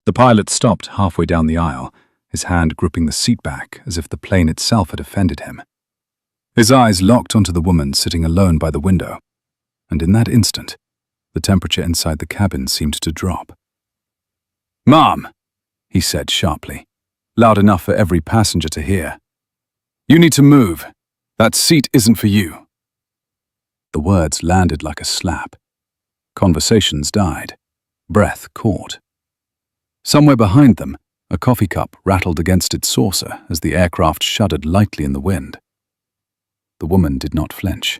The pilot stopped halfway down the aisle, his hand gripping the seat back as if the plane itself had offended him. His eyes locked onto the woman sitting alone by the window, and in that instant, the temperature inside the cabin seemed to drop. "Mom," he said sharply, loud enough for every passenger to hear. "You need to move. That seat isn't for you." The words landed like a slap. Conversations died. Breath caught. Somewhere behind them, a coffee cup rattled against its saucer as the aircraft shuddered lightly in the wind. The woman did not flinch.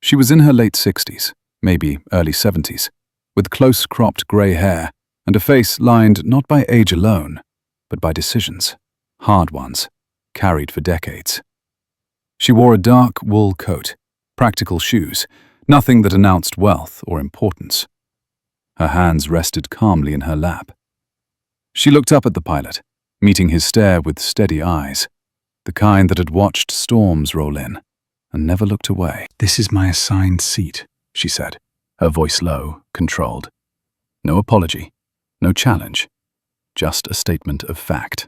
She was in her late 60s, maybe early 70s, with close-cropped grey hair and a face lined not by age alone, but by decisions, hard ones, carried for decades. She wore a dark wool coat, practical shoes, nothing that announced wealth or importance. Her hands rested calmly in her lap. She looked up at the pilot, meeting his stare with steady eyes, the kind that had watched storms roll in, and never looked away. "This is my assigned seat," she said, her voice low, controlled. No apology, no challenge, just a statement of fact.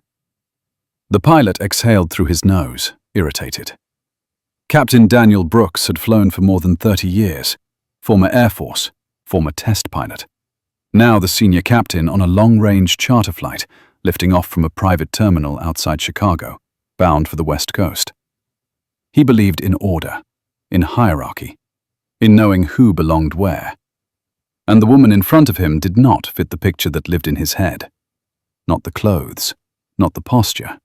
The pilot exhaled through his nose, irritated. Captain Daniel Brooks had flown for more than 30 years, former Air Force, former test pilot. Now the senior captain on a long-range charter flight, lifting off from a private terminal outside Chicago, bound for the West Coast. He believed in order, in hierarchy, in knowing who belonged where. And the woman in front of him did not fit the picture that lived in his head. Not the clothes, not the posture,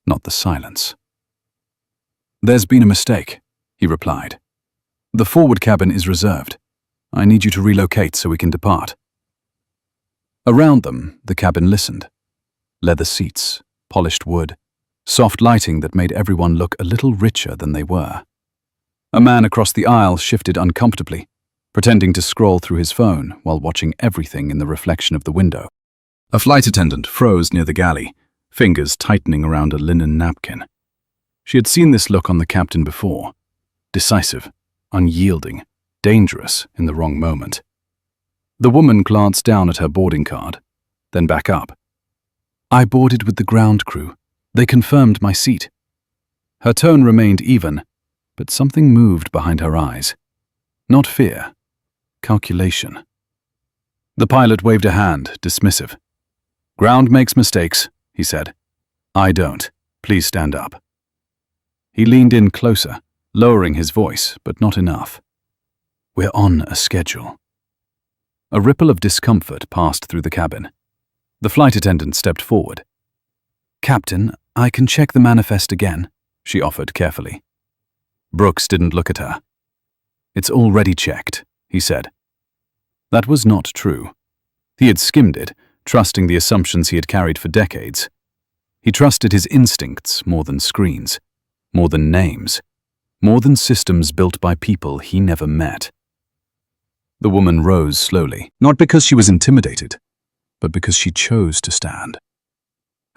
not the silence. "There's been a mistake," he replied. "The forward cabin is reserved. I need you to relocate so we can depart." Around them, the cabin listened. Leather seats, polished wood, soft lighting that made everyone look a little richer than they were. A man across the aisle shifted uncomfortably, pretending to scroll through his phone while watching everything in the reflection of the window. A flight attendant froze near the galley, fingers tightening around a linen napkin. She had seen this look on the captain before. Decisive, unyielding, dangerous in the wrong moment. The woman glanced down at her boarding card, then back up. "I boarded with the ground crew. They confirmed my seat." Her tone remained even, but something moved behind her eyes. Not fear, calculation. The pilot waved a hand, dismissive. "Ground makes mistakes," he said. "I don't. Please stand up." He leaned in closer, lowering his voice, but not enough. "We're on a schedule." A ripple of discomfort passed through the cabin. The flight attendant stepped forward. "Captain, I can check the manifest again," she offered carefully. Brooks didn't look at her. "It's already checked," he said. That was not true. He had skimmed it, trusting the assumptions he had carried for decades. He trusted his instincts more than screens, more than names, more than systems built by people he never met. The woman rose slowly, not because she was intimidated, but because she chose to stand.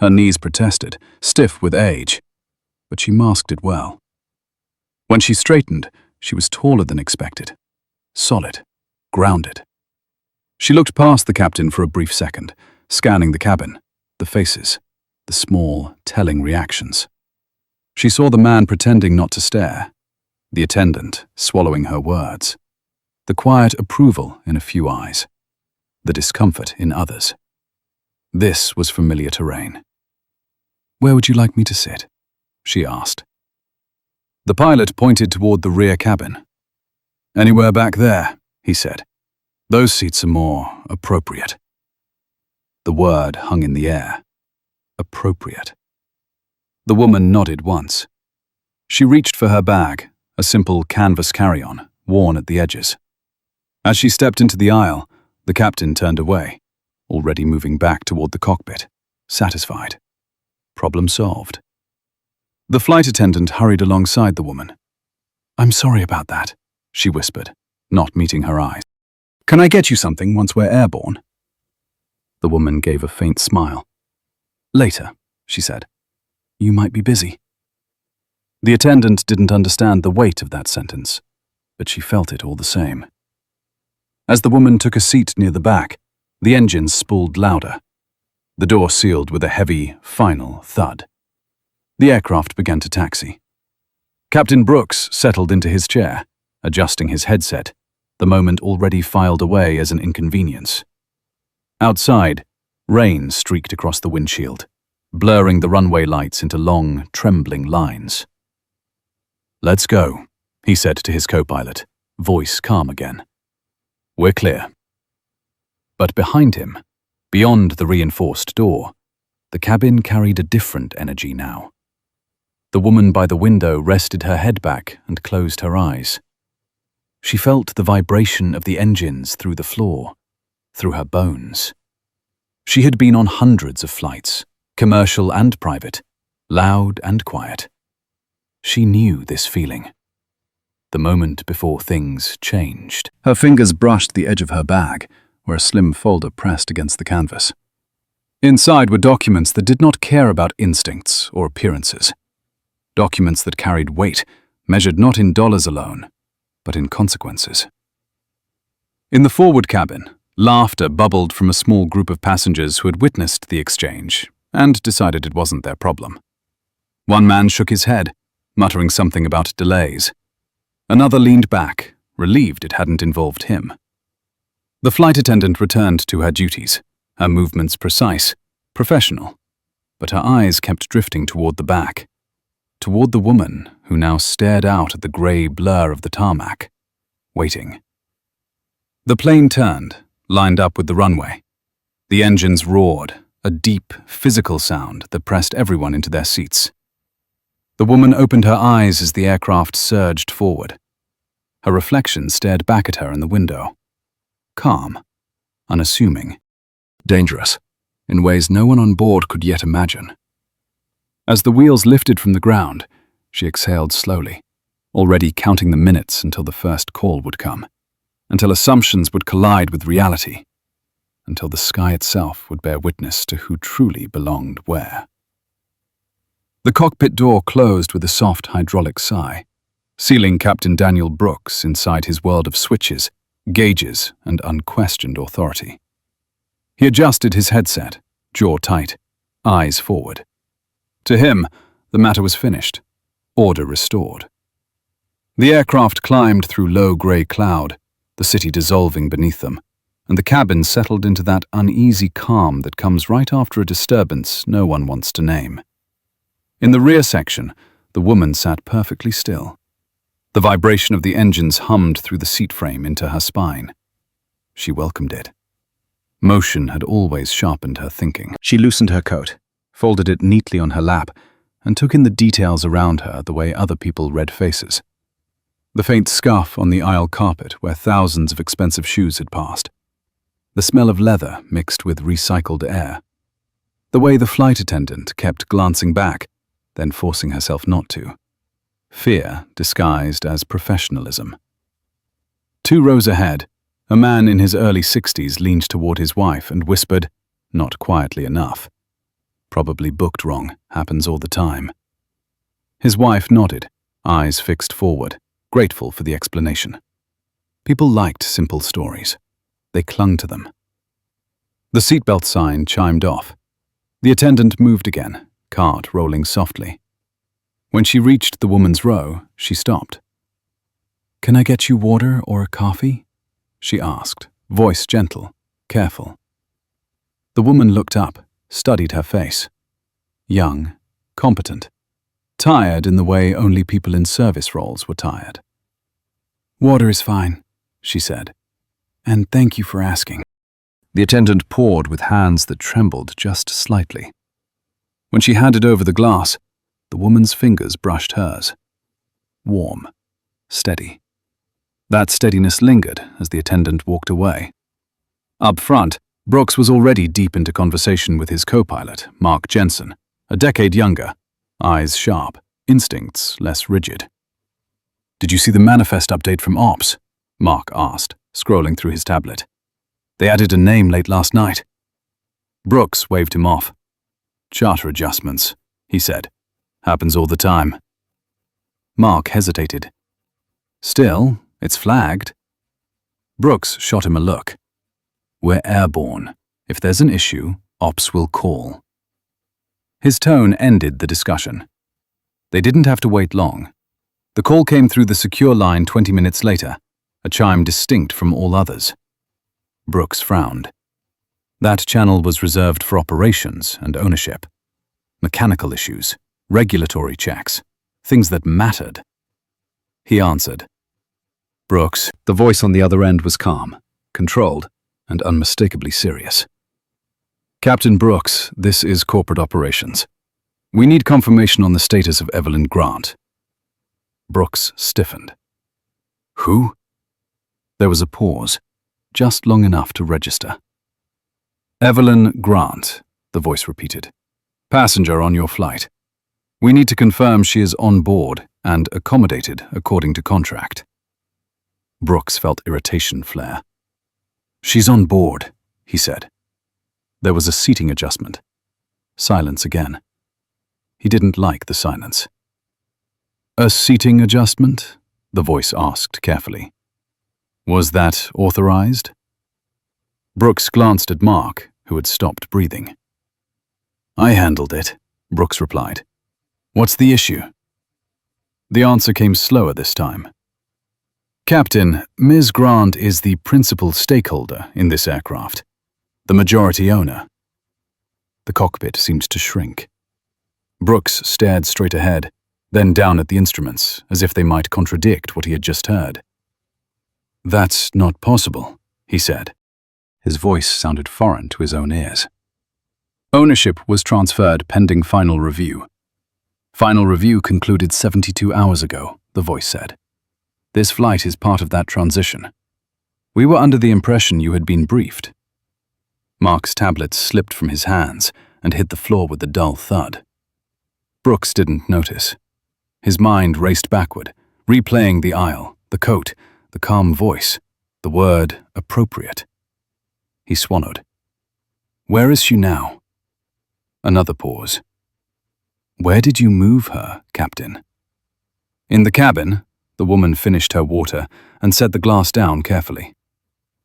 Her knees protested, stiff with age, but she masked it well. When she straightened, she was taller than expected, solid, grounded. She looked past the captain for a brief second, scanning the cabin, the faces, the small, telling reactions. She saw the man pretending not to stare, the attendant swallowing her words, the quiet approval in a few eyes, the discomfort in others. This was familiar terrain. "Where would you like me to sit?" she asked. The pilot pointed toward the rear cabin. "Anywhere back there," he said. "Those seats are more appropriate." The word hung in the air. Appropriate. The woman nodded once. She reached for her bag, a simple canvas carry-on, worn at the edges. As she stepped into the aisle, the captain turned away, already moving back toward the cockpit, satisfied. Problem solved. The flight attendant hurried alongside the woman. "I'm sorry about that," she whispered, not meeting her eyes. "Can I get you something once we're airborne?" The woman gave a faint smile. "Later," she said. "You might be busy." The attendant didn't understand the weight of that sentence, but she felt it all the same. As the woman took a seat near the back, the engines spooled louder. The door sealed with a heavy, final thud. The aircraft began to taxi. Captain Brooks settled into his chair, adjusting his headset, the moment already filed away as an inconvenience. Outside, rain streaked across the windshield, blurring the runway lights into long, trembling lines. "Let's go," he said to his co-pilot, voice calm again. "We're clear." But behind him, beyond the reinforced door, the cabin carried a different energy now. The woman by the window rested her head back and closed her eyes. She felt the vibration of the engines through the floor, through her bones. She had been on hundreds of flights, commercial and private, loud and quiet. She knew this feeling. The moment before things changed. Her fingers brushed the edge of her bag, where a slim folder pressed against the canvas. Inside were documents that did not care about instincts or appearances. Documents that carried weight, measured not in dollars alone, but in consequences. In the forward cabin, laughter bubbled from a small group of passengers who had witnessed the exchange and decided it wasn't their problem. One man shook his head, muttering something about delays. Another leaned back, relieved it hadn't involved him. The flight attendant returned to her duties, her movements precise, professional, but her eyes kept drifting toward the back, toward the woman who now stared out at the grey blur of the tarmac, waiting. The plane turned, lined up with the runway. The engines roared, a deep, physical sound that pressed everyone into their seats. The woman opened her eyes as the aircraft surged forward. Her reflection stared back at her in the window. Calm, unassuming, dangerous, in ways no one on board could yet imagine. As the wheels lifted from the ground, she exhaled slowly, already counting the minutes until the first call would come, until assumptions would collide with reality, until the sky itself would bear witness to who truly belonged where. The cockpit door closed with a soft hydraulic sigh, sealing Captain Daniel Brooks inside his world of switches, gauges, and unquestioned authority. He adjusted his headset, jaw tight, eyes forward. To him, the matter was finished, order restored. The aircraft climbed through low grey cloud, the city dissolving beneath them, and the cabin settled into that uneasy calm that comes right after a disturbance no one wants to name. In the rear section, the woman sat perfectly still. The vibration of the engines hummed through the seat frame into her spine. She welcomed it. Motion had always sharpened her thinking. She loosened her coat, folded it neatly on her lap, and took in the details around her the way other people read faces. The faint scuff on the aisle carpet where thousands of expensive shoes had passed. The smell of leather mixed with recycled air. The way the flight attendant kept glancing back, then forcing herself not to. Fear disguised as professionalism. 2 rows ahead, a man in his early 60s leaned toward his wife and whispered, not quietly enough. Probably booked wrong, happens all the time. His wife nodded, eyes fixed forward, grateful for the explanation. People liked simple stories. They clung to them. The seatbelt sign chimed off. The attendant moved again, cart rolling softly. When she reached the woman's row, she stopped. "Can I get you water or a coffee?" she asked, voice gentle, careful. The woman looked up, studied her face. Young, competent, tired in the way only people in service roles were tired. "Water is fine," she said, "and thank you for asking." The attendant poured with hands that trembled just slightly. When she handed over the glass, the woman's fingers brushed hers. Warm, steady. That steadiness lingered as the attendant walked away. Up front, Brooks was already deep into conversation with his co-pilot, Mark Jensen, a decade younger, eyes sharp, instincts less rigid. "Did you see the manifest update from Ops?" Mark asked, scrolling through his tablet. "They added a name late last night." Brooks waved him off. "Charter adjustments," he said. "Happens all the time." Mark hesitated. "Still, it's flagged." Brooks shot him a look. "We're airborne. If there's an issue, Ops will call. His tone ended the discussion. They didn't have to wait long. The call came through the secure line 20 minutes later, a chime distinct from all others. Brooks frowned. That channel was reserved for operations and ownership. Mechanical issues, regulatory checks, things that mattered. He answered. Brooks, the voice on the other end was calm, controlled, and unmistakably serious. Captain Brooks, this is corporate operations. We need confirmation on the status of Evelyn Grant. Brooks stiffened. Who? There was a pause, just long enough to register. Evelyn Grant, the voice repeated. Passenger on your flight. We need to confirm she is on board and accommodated according to contract. Brooks felt irritation flare. She's on board, he said. There was a seating adjustment. Silence again. He didn't like the silence. A seating adjustment? The voice asked carefully. Was that authorized? Brooks glanced at Mark, who had stopped breathing. I handled it, Brooks replied. What's the issue? The answer came slower this time. Captain, Ms. Grant is the principal stakeholder in this aircraft, the majority owner. The cockpit seemed to shrink. Brooks stared straight ahead, then down at the instruments, as if they might contradict what he had just heard. That's not possible, he said. His voice sounded foreign to his own ears. Ownership was transferred pending final review. Final review concluded 72 hours ago, the voice said. This flight is part of that transition. We were under the impression you had been briefed. Mark's tablet slipped from his hands and hit the floor with a dull thud. Brooks didn't notice. His mind raced backward, replaying the aisle, the coat, the calm voice, the word appropriate. He swallowed. Where is she now? Another pause. Where did you move her, Captain? In the cabin, the woman finished her water and set the glass down carefully.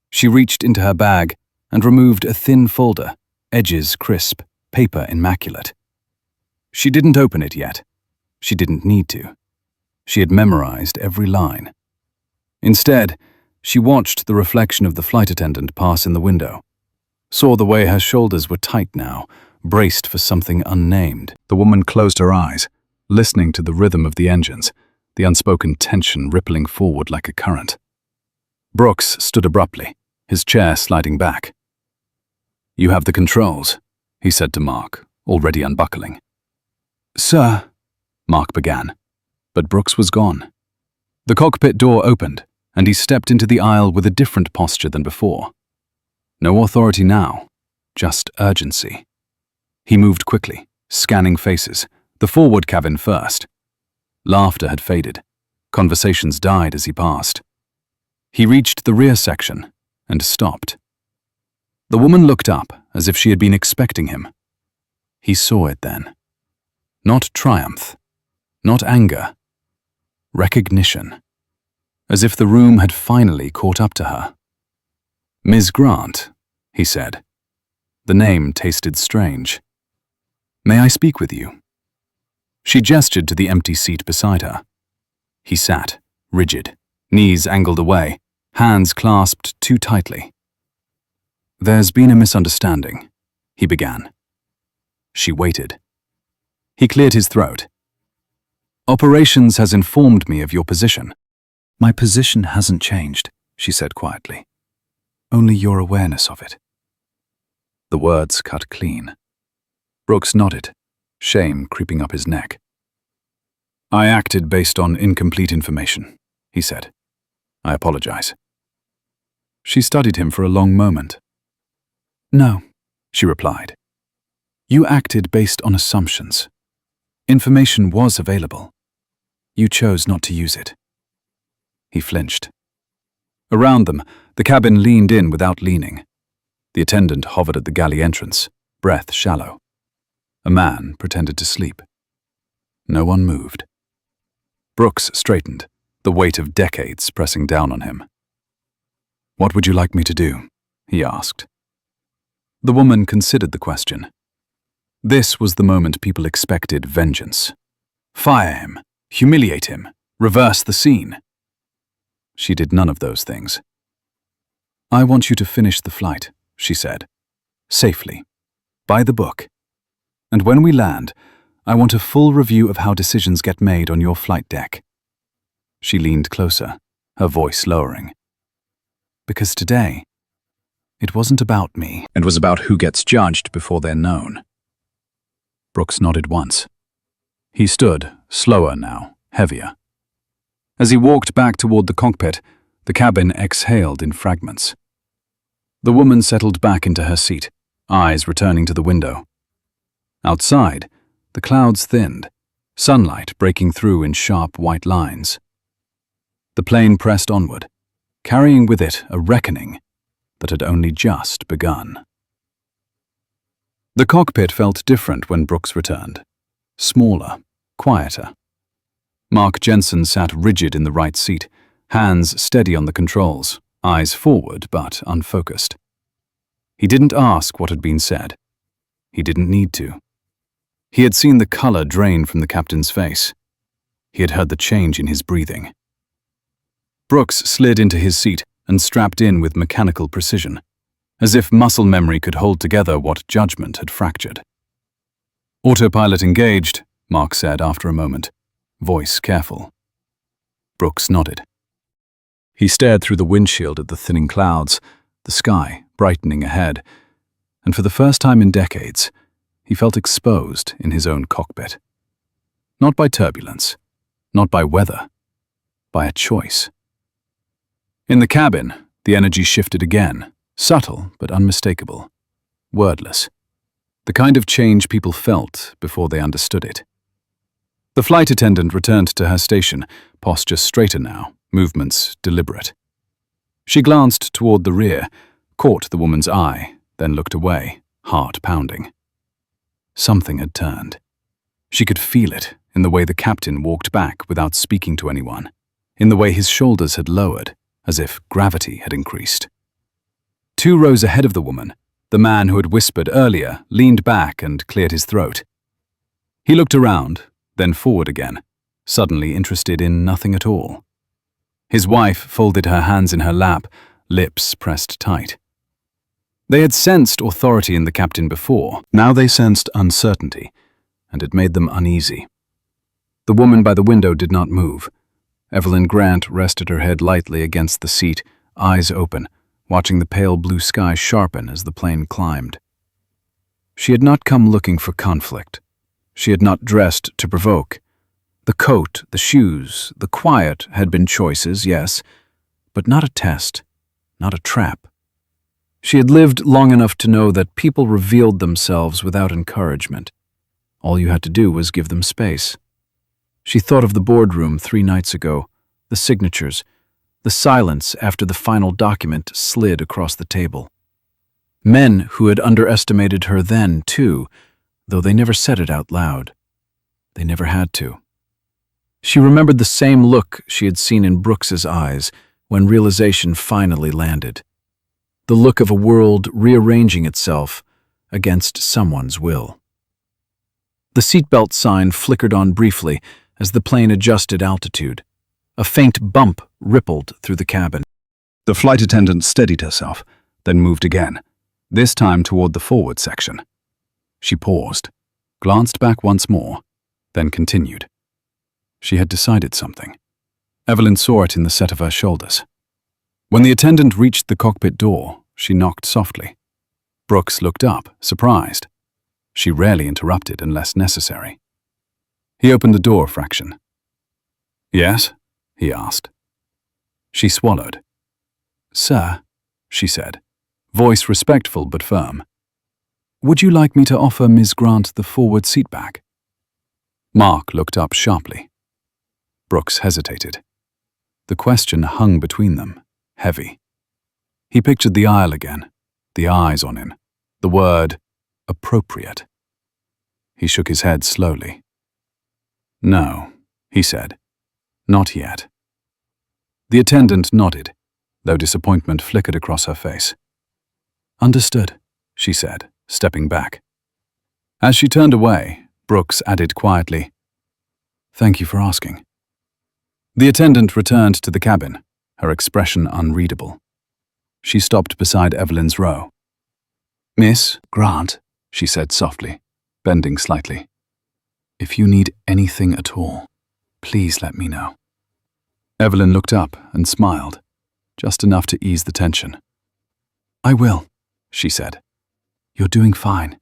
She reached into her bag and removed a thin folder, edges crisp, paper immaculate. She didn't open it yet. She didn't need to. She had memorized every line. Instead, she watched the reflection of the flight attendant pass in the window, saw the way her shoulders were tight now, braced for something unnamed. The woman closed her eyes, listening to the rhythm of the engines, the unspoken tension rippling forward like a current. Brooks stood abruptly, his chair sliding back. You have the controls, he said to Mark, already unbuckling. Sir, Mark began, but Brooks was gone. The cockpit door opened, and he stepped into the aisle with a different posture than before. No authority now, just urgency. He moved quickly, scanning faces, the forward cabin first. Laughter had faded. Conversations died as he passed. He reached the rear section and stopped. The woman looked up as if she had been expecting him. He saw it then. Not triumph, not anger. Recognition. As if the room had finally caught up to her. Ms. Grant, he said. The name tasted strange. May I speak with you? She gestured to the empty seat beside her. He sat, rigid, knees angled away, hands clasped too tightly. There's been a misunderstanding, he began. She waited. He cleared his throat. Operations has informed me of your position. My position hasn't changed, she said quietly. Only your awareness of it. The words cut clean. Brooks nodded, shame creeping up his neck. I acted based on incomplete information, he said. I apologize. She studied him for a long moment. No, she replied. You acted based on assumptions. Information was available. You chose not to use it. He flinched. Around them, the cabin leaned in without leaning. The attendant hovered at the galley entrance, breath shallow. A man pretended to sleep. No one moved. Brooks straightened, the weight of decades pressing down on him. What would you like me to do? He asked. The woman considered the question. This was the moment people expected vengeance. Fire him, humiliate him, reverse the scene. She did none of those things. "I want you to finish the flight," she said. "Safely. By the book. And when we land, I want a full review of how decisions get made on your flight deck." She leaned closer, her voice lowering. "Because today, it wasn't about me. It was about who gets judged before they're known." Brooks nodded once. He stood, slower now, heavier. As he walked back toward the cockpit, the cabin exhaled in fragments. The woman settled back into her seat, eyes returning to the window. Outside, the clouds thinned, sunlight breaking through in sharp white lines. The plane pressed onward, carrying with it a reckoning that had only just begun. The cockpit felt different when Brooks returned. Smaller, quieter. Mark Jensen sat rigid in the right seat, hands steady on the controls, eyes forward but unfocused. He didn't ask what had been said. He didn't need to. He had seen the color drain from the captain's face. He had heard the change in his breathing. Brooks slid into his seat and strapped in with mechanical precision, as if muscle memory could hold together what judgment had fractured. "Autopilot engaged," Mark said after a moment, voice careful. Brooks nodded. He stared through the windshield at the thinning clouds, the sky brightening ahead, and for the first time in decades, he felt exposed in his own cockpit. Not by turbulence, not by weather, by a choice. In the cabin, the energy shifted again, subtle but unmistakable, wordless. The kind of change people felt before they understood it. The flight attendant returned to her station, posture straighter now, movements deliberate. She glanced toward the rear, caught the woman's eye, then looked away, heart pounding. Something had turned. She could feel it in the way the captain walked back without speaking to anyone, in the way his shoulders had lowered, as if gravity had increased. 2 rows ahead of the woman, the man who had whispered earlier leaned back and cleared his throat. He looked around, then forward again, suddenly interested in nothing at all. His wife folded her hands in her lap, lips pressed tight. They had sensed authority in the captain before. Now they sensed uncertainty, and it made them uneasy. The woman by the window did not move. Evelyn Grant rested her head lightly against the seat, eyes open, watching the pale blue sky sharpen as the plane climbed. She had not come looking for conflict. She had not dressed to provoke. The coat, the shoes, the quiet had been choices, yes, but not a test, not a trap. She had lived long enough to know that people revealed themselves without encouragement. All you had to do was give them space. She thought of the boardroom 3 nights ago, the signatures, the silence after the final document slid across the table. Men who had underestimated her then, too, though they never said it out loud. They never had to. She remembered the same look she had seen in Brooks's eyes when realization finally landed. The look of a world rearranging itself against someone's will. The seatbelt sign flickered on briefly as the plane adjusted altitude. A faint bump rippled through the cabin. The flight attendant steadied herself, then moved again, this time toward the forward section. She paused, glanced back once more, then continued. She had decided something. Evelyn saw it in the set of her shoulders. When the attendant reached the cockpit door, she knocked softly. Brooks looked up, surprised. She rarely interrupted unless necessary. He opened the door a fraction. "Yes?" he asked. She swallowed. "Sir," she said, voice respectful but firm. "Would you like me to offer Ms. Grant the forward seat back?" Mark looked up sharply. Brooks hesitated. The question hung between them, heavy. He pictured the aisle again, the eyes on him, the word appropriate. He shook his head slowly. "No," he said. "Not yet." The attendant nodded, though disappointment flickered across her face. "Understood," she said, stepping back. As she turned away, Brooks added quietly, "Thank you for asking." The attendant returned to the cabin, her expression unreadable. She stopped beside Evelyn's row. "Miss Grant," she said softly, bending slightly. "If you need anything at all, please let me know." Evelyn looked up and smiled, just enough to ease the tension. "I will," she said. "You're doing fine."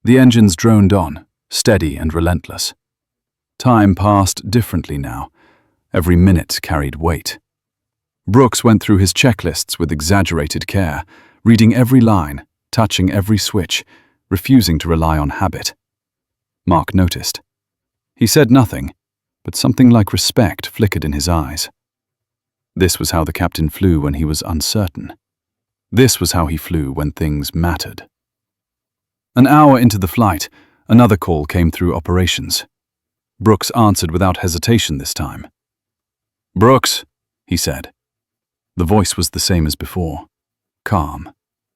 The engines droned on, steady and relentless. Time passed differently now. Every minute carried weight. Brooks went through his checklists with exaggerated care, reading every line, touching every switch, refusing to rely on habit. Mark noticed. He said nothing, but something like respect flickered in his eyes. This was how the captain flew when he was uncertain. This was how he flew when things mattered. An hour into the flight, another call came through operations. Brooks answered without hesitation this time. "Brooks," he said. The voice was the same as before, calm,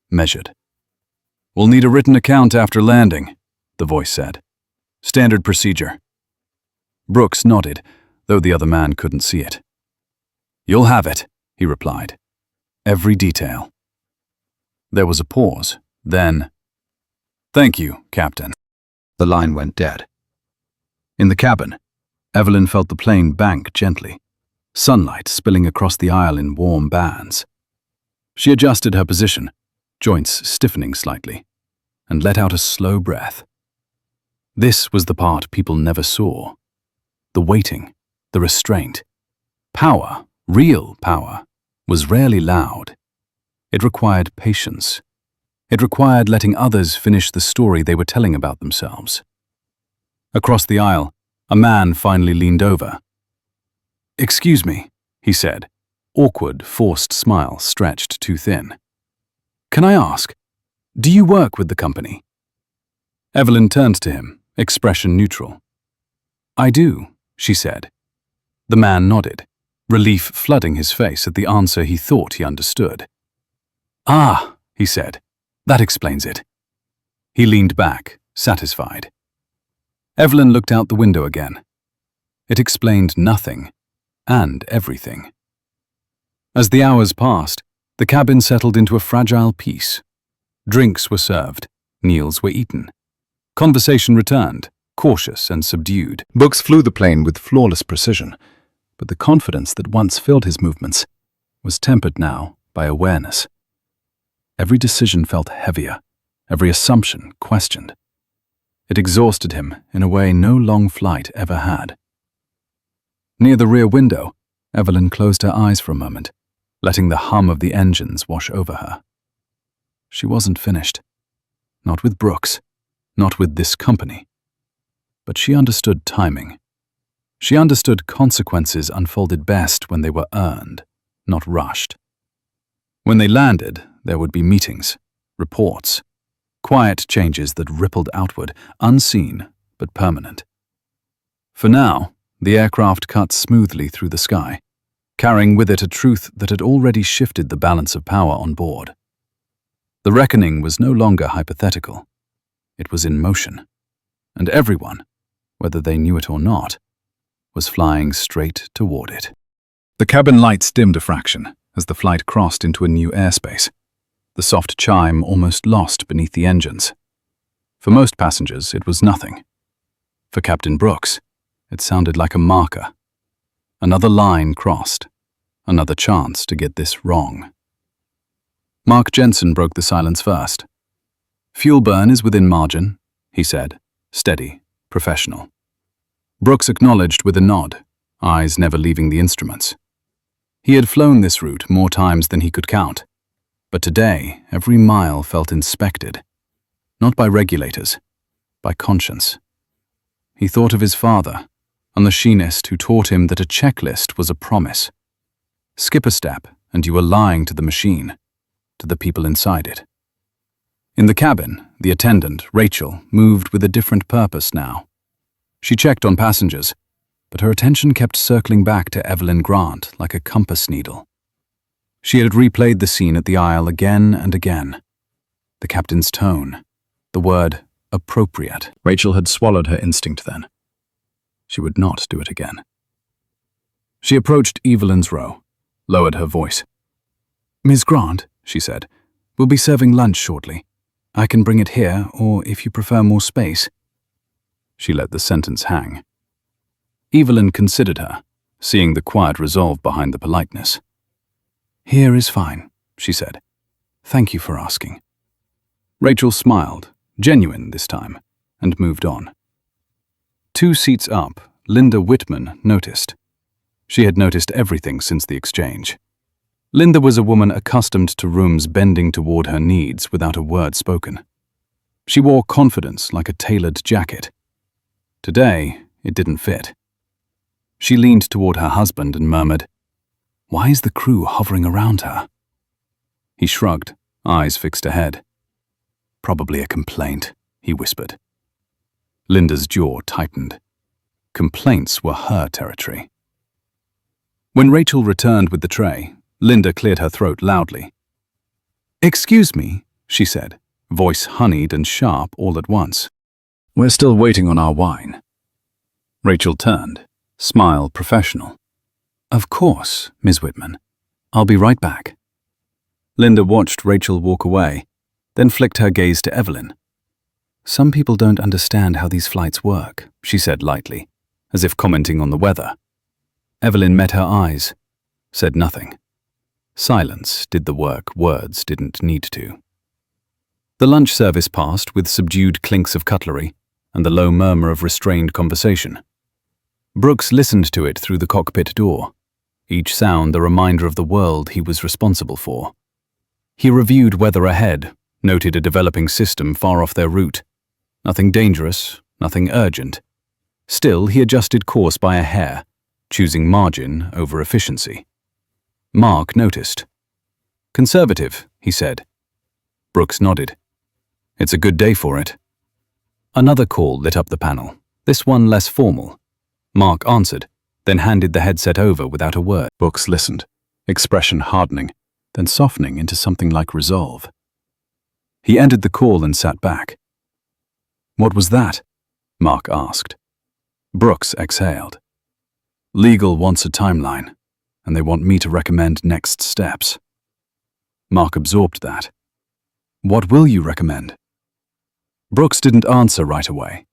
measured. "We'll need a written account after landing," the voice said. "Standard procedure." Brooks nodded, though the other man couldn't see it. "You'll have it," he replied. "Every detail." There was a pause, then, "Thank you, Captain." The line went dead. In the cabin, Evelyn felt the plane bank gently, sunlight spilling across the aisle in warm bands. She adjusted her position, joints stiffening slightly, and let out a slow breath. This was the part people never saw. The waiting, the restraint. Power, real power, was rarely loud. It required patience. It required letting others finish the story they were telling about themselves. Across the aisle, a man finally leaned over. "Excuse me," he said, awkward, forced smile stretched too thin. "Can I ask, do you work with the company?" Evelyn turned to him, expression neutral. "I do," she said. The man nodded, relief flooding his face at the answer he thought he understood. "Ah," he said, "that explains it." He leaned back, satisfied. Evelyn looked out the window again. It explained nothing, and everything. As the hours passed, the cabin settled into a fragile peace. Drinks were served, meals were eaten. Conversation returned, cautious and subdued. Brooks flew the plane with flawless precision, but the confidence that once filled his movements was tempered now by awareness. Every decision felt heavier, every assumption questioned. It exhausted him in a way no long flight ever had. Near the rear window, Evelyn closed her eyes for a moment, letting the hum of the engines wash over her. She wasn't finished. Not with Brooks, not with this company. But she understood timing. She understood consequences unfolded best when they were earned, not rushed. When they landed, there would be meetings, reports, quiet changes that rippled outward, unseen but permanent. For now, the aircraft cut smoothly through the sky, carrying with it a truth that had already shifted the balance of power on board. The reckoning was no longer hypothetical. It was in motion, and everyone, whether they knew it or not, was flying straight toward it. The cabin lights dimmed a fraction as the flight crossed into a new airspace, the soft chime almost lost beneath the engines. For most passengers, it was nothing. For Captain Brooks, it sounded like a marker. Another line crossed, another chance to get this wrong. Mark Jensen broke the silence first. "Fuel burn is within margin," he said, steady, professional. Brooks acknowledged with a nod, eyes never leaving the instruments. He had flown this route more times than he could count, but today every mile felt inspected, not by regulators, by conscience. He thought of his father, a machinist who taught him that a checklist was a promise. Skip a step and you were lying to the machine, to the people inside it. In the cabin, the attendant, Rachel, moved with a different purpose now. She checked on passengers, but her attention kept circling back to Evelyn Grant like a compass needle. She had replayed the scene at the aisle again and again. The captain's tone. The word appropriate. Rachel had swallowed her instinct then. She would not do it again. She approached Evelyn's row, lowered her voice. "Miss Grant," she said, "we'll be serving lunch shortly. I can bring it here, or if you prefer more space." She let the sentence hang. Evelyn considered her, seeing the quiet resolve behind the politeness. "Here is fine," she said. "Thank you for asking." Rachel smiled, genuine this time, and moved on. 2 seats up, Linda Whitman noticed. She had noticed everything since the exchange. Linda was a woman accustomed to rooms bending toward her needs without a word spoken. She wore confidence like a tailored jacket. Today, it didn't fit. She leaned toward her husband and murmured, "Why is the crew hovering around her?" He shrugged, eyes fixed ahead. "Probably a complaint," he whispered. Linda's jaw tightened. Complaints were her territory. When Rachel returned with the tray, Linda cleared her throat loudly. "Excuse me," she said, voice honeyed and sharp all at once. "We're still waiting on our wine." Rachel turned, smile professional. "Of course, Ms. Whitman. I'll be right back." Linda watched Rachel walk away, then flicked her gaze to Evelyn. "Some people don't understand how these flights work," she said lightly, as if commenting on the weather. Evelyn met her eyes, said nothing. Silence did the work words didn't need to. The lunch service passed with subdued clinks of cutlery and the low murmur of restrained conversation. Brooks listened to it through the cockpit door, each sound a reminder of the world he was responsible for. He reviewed weather ahead, noted a developing system far off their route. Nothing dangerous, nothing urgent. Still, he adjusted course by a hair, choosing margin over efficiency. Mark noticed. "Conservative," he said. Brooks nodded. "It's a good day for it." Another call lit up the panel, this one less formal. Mark answered, then handed the headset over without a word. Brooks listened, expression hardening, then softening into something like resolve. He ended the call and sat back. "What was that?" Mark asked. Brooks exhaled. "Legal wants a timeline, and they want me to recommend next steps." Mark absorbed that. "What will you recommend?" Brooks didn't answer right away.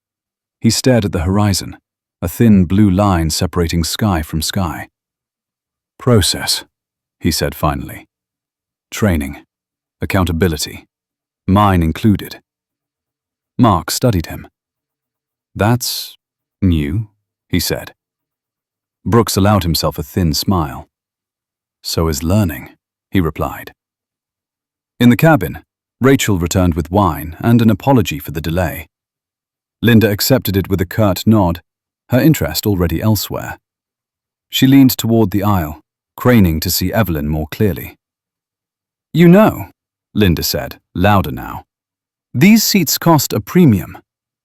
He stared at the horizon, a thin blue line separating sky from sky. "Process," he said finally. "Training. Accountability. Mine included." Mark studied him. "That's new," he said. Brooks allowed himself a thin smile. "So is learning," he replied. In the cabin, Rachel returned with wine and an apology for the delay. Linda accepted it with a curt nod, her interest already elsewhere. She leaned toward the aisle, craning to see Evelyn more clearly. "You know," Linda said, louder now, "these seats cost a premium.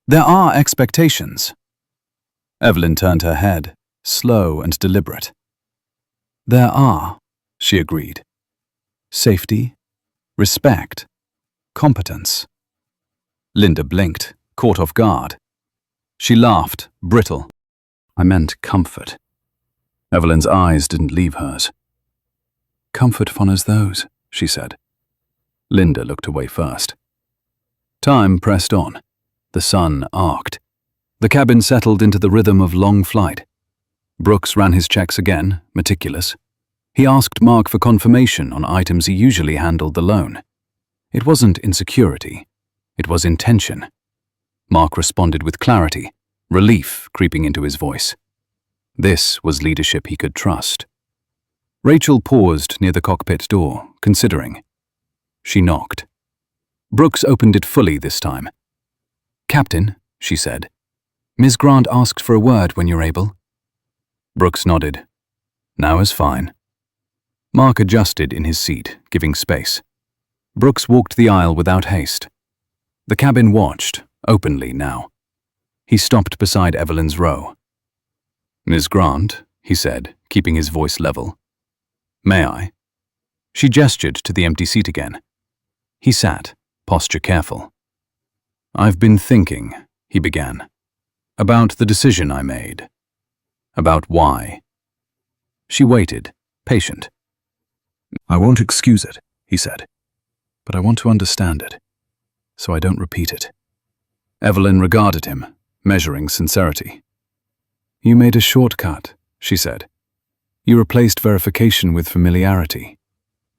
There are expectations." Evelyn turned her head, slow and deliberate. "There are," she agreed. "Safety, respect, competence." Linda blinked, caught off guard. She laughed, brittle. "I meant comfort." Evelyn's eyes didn't leave hers. "Comfort fun as those," she said. Linda looked away first. Time pressed on. The sun arced. The cabin settled into the rhythm of long flight. Brooks ran his checks again, meticulous. He asked Mark for confirmation on items he usually handled alone. It wasn't insecurity. It was intention. Mark responded with clarity, relief creeping into his voice. This was leadership he could trust. Rachel paused near the cockpit door, considering. She knocked. Brooks opened it fully this time. "Captain," she said, "Ms. Grant asked for a word when you're able." Brooks nodded. "Now is fine." Mark adjusted in his seat, giving space. Brooks walked the aisle without haste. The cabin watched, openly now. He stopped beside Evelyn's row. "Ms. Grant," he said, keeping his voice level. "May I?" She gestured to the empty seat again. He sat, posture careful. "I've been thinking," he began, "about the decision I made. About why." She waited, patient. "I won't excuse it," he said, "but I want to understand it, so I don't repeat it." Evelyn regarded him, measuring sincerity. "You made a shortcut," she said. "You replaced verification with familiarity.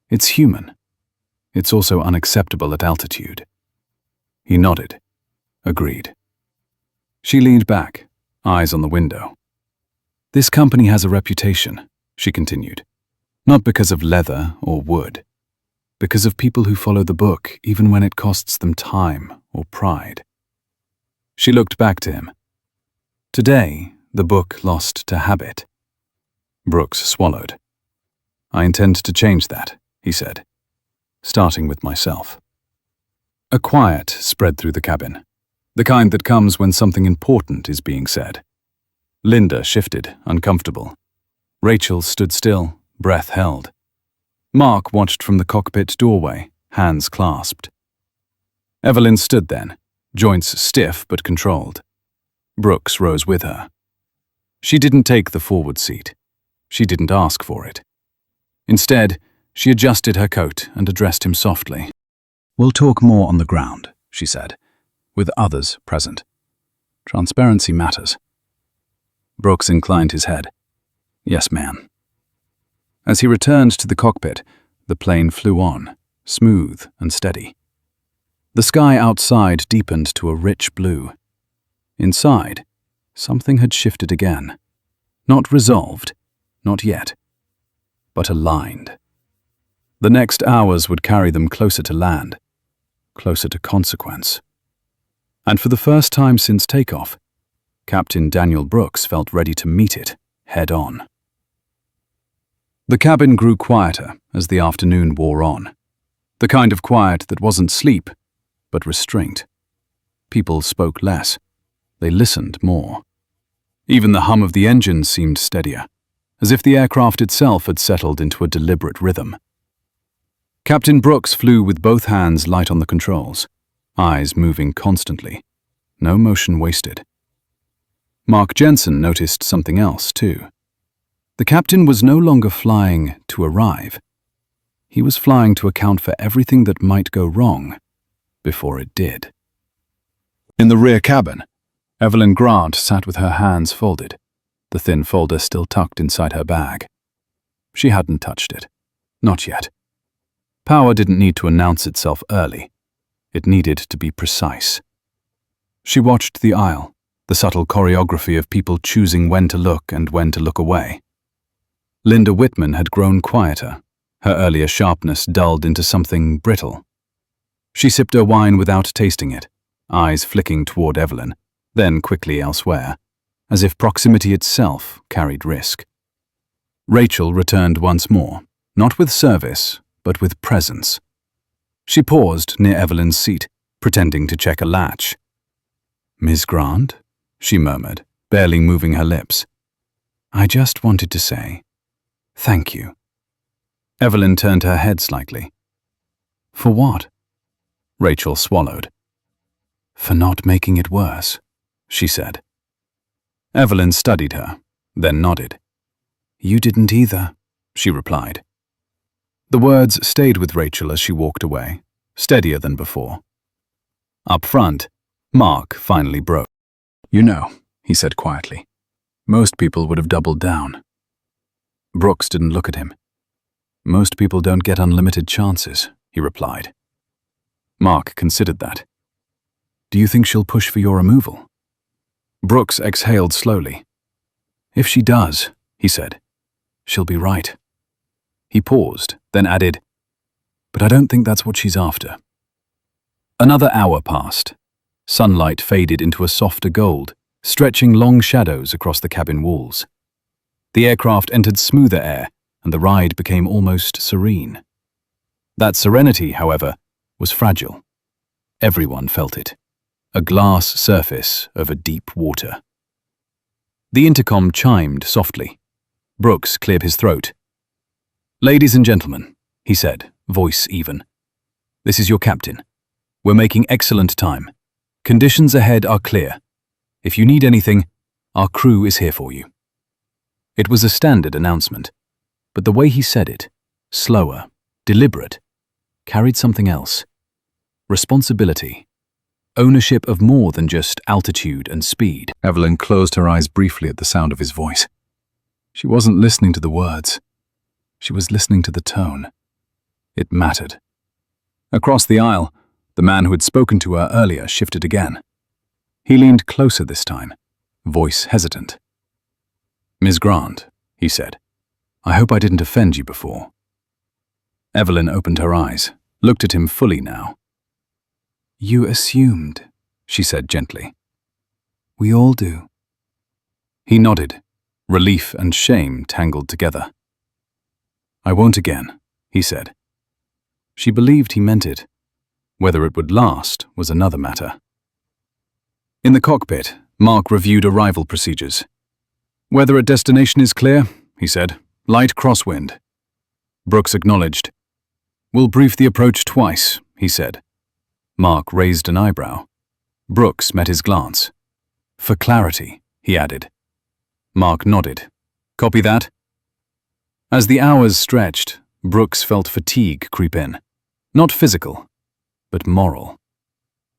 It's human. It's also unacceptable at altitude." He nodded, agreed. She leaned back, eyes on the window. "This company has a reputation," she continued, "not because of leather or wood, because of people who follow the book even when it costs them time or pride." She looked back to him. Today, the book lost to habit. Brooks swallowed. "I intend to change that," he said, "starting with myself." A quiet spread through the cabin, the kind that comes when something important is being said. Linda shifted, uncomfortable. Rachel stood still, breath held. Mark watched from the cockpit doorway, hands clasped. Evelyn stood then, joints stiff but controlled. Brooks rose with her. She didn't take the forward seat. She didn't ask for it. Instead, she adjusted her coat and addressed him softly. "We'll talk more on the ground," she said, "with others present. Transparency matters." Brooks inclined his head. "Yes, ma'am." As he returned to the cockpit, the plane flew on, smooth and steady. The sky outside deepened to a rich blue. Inside, something had shifted again. Not resolved, not yet, but aligned. The next hours would carry them closer to land, closer to consequence. And for the first time since takeoff, Captain Daniel Brooks felt ready to meet it head on. The cabin grew quieter as the afternoon wore on. The kind of quiet that wasn't sleep, but restraint. People spoke less. They listened more. Even the hum of the engines seemed steadier, as if the aircraft itself had settled into a deliberate rhythm. Captain Brooks flew with both hands light on the controls, eyes moving constantly, no motion wasted. Mark Jensen noticed something else, too. The captain was no longer flying to arrive. He was flying to account for everything that might go wrong before it did. In the rear cabin, Evelyn Grant sat with her hands folded, the thin folder still tucked inside her bag. She hadn't touched it. Not yet. Power didn't need to announce itself early. It needed to be precise. She watched the aisle, the subtle choreography of people choosing when to look and when to look away. Linda Whitman had grown quieter, her earlier sharpness dulled into something brittle. She sipped her wine without tasting it, eyes flicking toward Evelyn, then quickly elsewhere, as if proximity itself carried risk. Rachel returned once more, not with service, but with presence. She paused near Evelyn's seat, pretending to check a latch. "Miss Grant?" she murmured, barely moving her lips. "I just wanted to say, thank you." Evelyn turned her head slightly. "For what?" Rachel swallowed. "For not making it worse," she said. Evelyn studied her, then nodded. "You didn't either," she replied. The words stayed with Rachel as she walked away, steadier than before. Up front, Mark finally broke. "You know," he said quietly, "most people would have doubled down." Brooks didn't look at him. "Most people don't get unlimited chances," he replied. Mark considered that. "Do you think she'll push for your removal?" Brooks exhaled slowly. "If she does," he said, "she'll be right." He paused, then added, "But I don't think that's what she's after." Another hour passed. Sunlight faded into a softer gold, stretching long shadows across the cabin walls. The aircraft entered smoother air, and the ride became almost serene. That serenity, however, was fragile. Everyone felt it. A glass surface over deep water. The intercom chimed softly. Brooks cleared his throat. "Ladies and gentlemen," he said, voice even. "This is your captain. We're making excellent time. Conditions ahead are clear. If you need anything, our crew is here for you." It was a standard announcement, but the way he said it, slower, deliberate, carried something else. Responsibility. Ownership of more than just altitude and speed. Evelyn closed her eyes briefly at the sound of his voice. She wasn't listening to the words. She was listening to the tone. It mattered. Across the aisle, the man who had spoken to her earlier shifted again. He leaned closer this time, voice hesitant. "Ms. Grant," he said, "I hope I didn't offend you before." Evelyn opened her eyes, looked at him fully now. "You assumed," she said gently. "We all do." He nodded, relief and shame tangled together. "I won't again," he said. She believed he meant it. Whether it would last was another matter. In the cockpit, Mark reviewed arrival procedures. "Weather at destination is clear," he said. "Light crosswind." Brooks acknowledged. "We'll brief the approach twice," he said. Mark raised an eyebrow. Brooks met his glance. "For clarity," he added. Mark nodded. "Copy that." As the hours stretched, Brooks felt fatigue creep in. Not physical, but moral.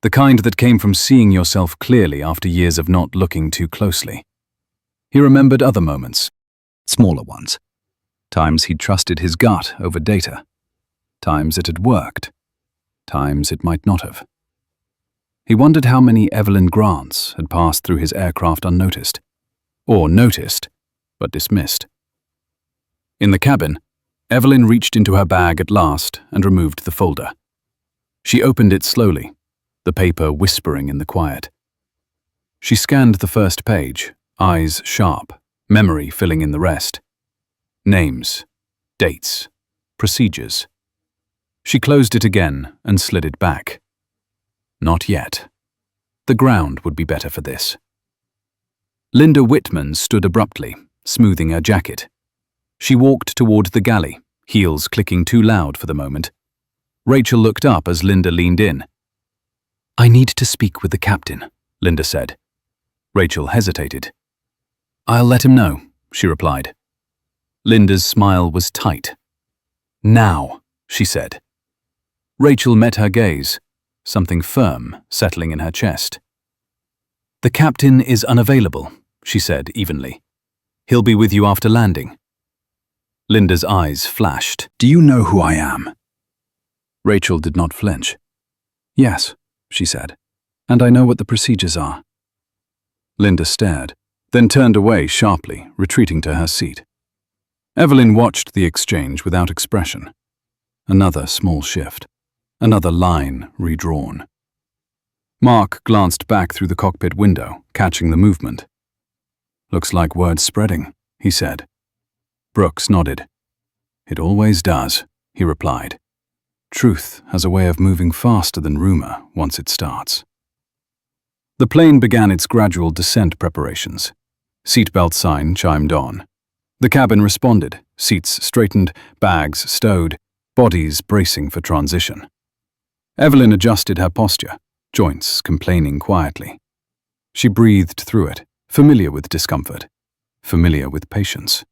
The kind that came from seeing yourself clearly after years of not looking too closely. He remembered other moments, smaller ones. Times he'd trusted his gut over data. Times it had worked. Times it might not have. He wondered how many Evelyn Grants had passed through his aircraft unnoticed. Or noticed, but dismissed. In the cabin, Evelyn reached into her bag at last and removed the folder. She opened it slowly, the paper whispering in the quiet. She scanned the first page, eyes sharp, memory filling in the rest. Names, dates, procedures. She closed it again and slid it back. Not yet. The ground would be better for this. Linda Whitman stood abruptly, smoothing her jacket. She walked toward the galley, heels clicking too loud for the moment. Rachel looked up as Linda leaned in. "I need to speak with the captain," Linda said. Rachel hesitated. "I'll let him know," she replied. Linda's smile was tight. "Now," she said. Rachel met her gaze, something firm settling in her chest. "The captain is unavailable," she said evenly. "He'll be with you after landing." Linda's eyes flashed. "Do you know who I am?" Rachel did not flinch. "Yes," she said, "and I know what the procedures are." Linda stared, then turned away sharply, retreating to her seat. Evelyn watched the exchange without expression. Another small shift. Another line redrawn. Mark glanced back through the cockpit window, catching the movement. "Looks like word's spreading," he said. Brooks nodded. "It always does," he replied. "Truth has a way of moving faster than rumor once it starts." The plane began its gradual descent preparations. Seatbelt sign chimed on. The cabin responded, seats straightened, bags stowed, bodies bracing for transition. Evelyn adjusted her posture, joints complaining quietly. She breathed through it, familiar with discomfort, familiar with patience.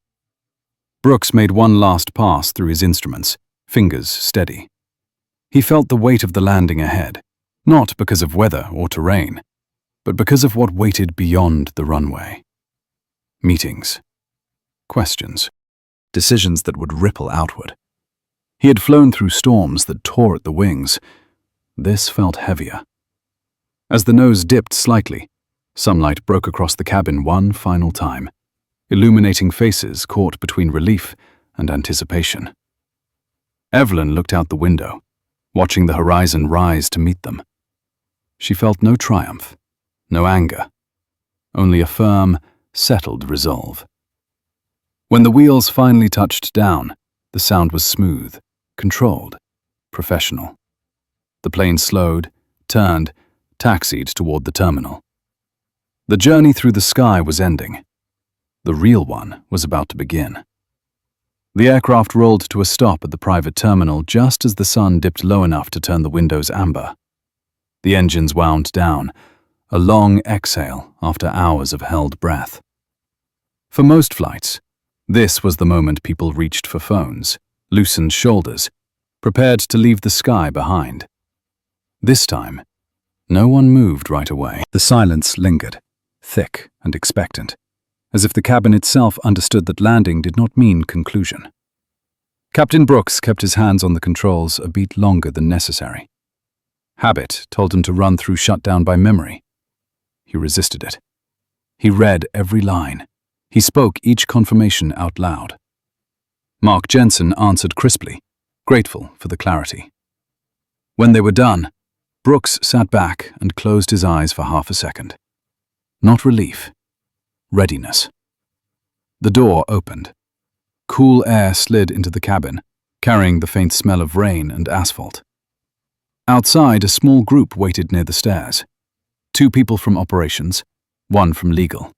Brooks made one last pass through his instruments, fingers steady. He felt the weight of the landing ahead, not because of weather or terrain, but because of what waited beyond the runway. Meetings. Questions. Decisions that would ripple outward. He had flown through storms that tore at the wings. This felt heavier. As the nose dipped slightly, sunlight broke across the cabin one final time, illuminating faces caught between relief and anticipation. Evelyn looked out the window, watching the horizon rise to meet them. She felt no triumph, no anger, only a firm, settled resolve. When the wheels finally touched down, the sound was smooth, controlled, professional. The plane slowed, turned, taxied toward the terminal. The journey through the sky was ending. The real one was about to begin. The aircraft rolled to a stop at the private terminal just as the sun dipped low enough to turn the windows amber. The engines wound down, a long exhale after hours of held breath. For most flights, this was the moment people reached for phones, loosened shoulders, prepared to leave the sky behind. This time, no one moved right away. The silence lingered, thick and expectant, as if the cabin itself understood that landing did not mean conclusion. Captain Brooks kept his hands on the controls a beat longer than necessary. Habit told him to run through shutdown by memory. He resisted it. He read every line. He spoke each confirmation out loud. Mark Jensen answered crisply, grateful for the clarity. When they were done, Brooks sat back and closed his eyes for half a second. Not relief. Readiness. The door opened. Cool air slid into the cabin, carrying the faint smell of rain and asphalt. Outside, a small group waited near the stairs. 2 people from operations, 1 from legal.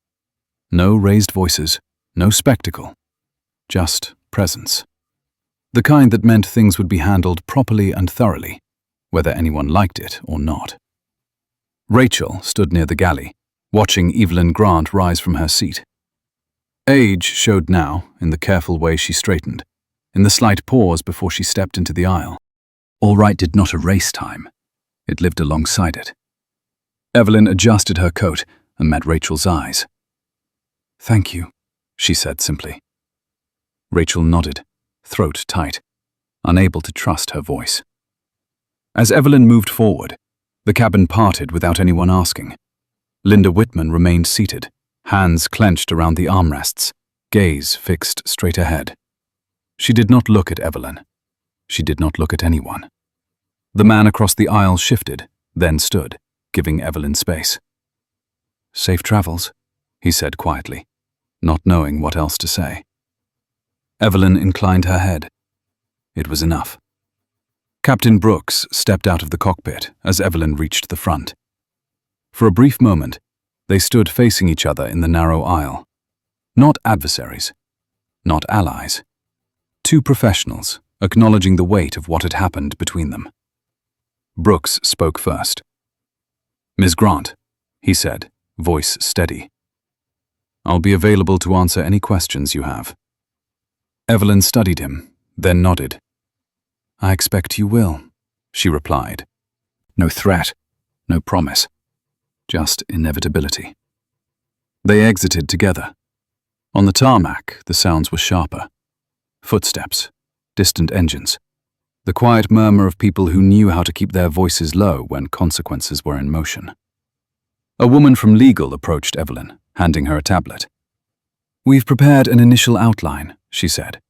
No raised voices, no spectacle, just presence. The kind that meant things would be handled properly and thoroughly, whether anyone liked it or not. Rachel stood near the galley, watching Evelyn Grant rise from her seat. Age showed now in the careful way she straightened, in the slight pause before she stepped into the aisle. All right did not erase time. It lived alongside it. Evelyn adjusted her coat and met Rachel's eyes. "Thank you," she said simply. Rachel nodded, throat tight, unable to trust her voice. As Evelyn moved forward, the cabin parted without anyone asking. Linda Whitman remained seated, hands clenched around the armrests, gaze fixed straight ahead. She did not look at Evelyn. She did not look at anyone. The man across the aisle shifted, then stood, giving Evelyn space. "Safe travels," he said quietly, not knowing what else to say. Evelyn inclined her head. It was enough. Captain Brooks stepped out of the cockpit as Evelyn reached the front. For a brief moment, they stood facing each other in the narrow aisle. Not adversaries, not allies. 2 professionals, acknowledging the weight of what had happened between them. Brooks spoke first. "Ms. Grant," he said, voice steady. "I'll be available to answer any questions you have." Evelyn studied him, then nodded. "I expect you will," she replied. No threat, no promise, just inevitability. They exited together. On the tarmac, the sounds were sharper. Footsteps, distant engines, the quiet murmur of people who knew how to keep their voices low when consequences were in motion. A woman from legal approached Evelyn, handing her a tablet. "We've prepared an initial outline," she said.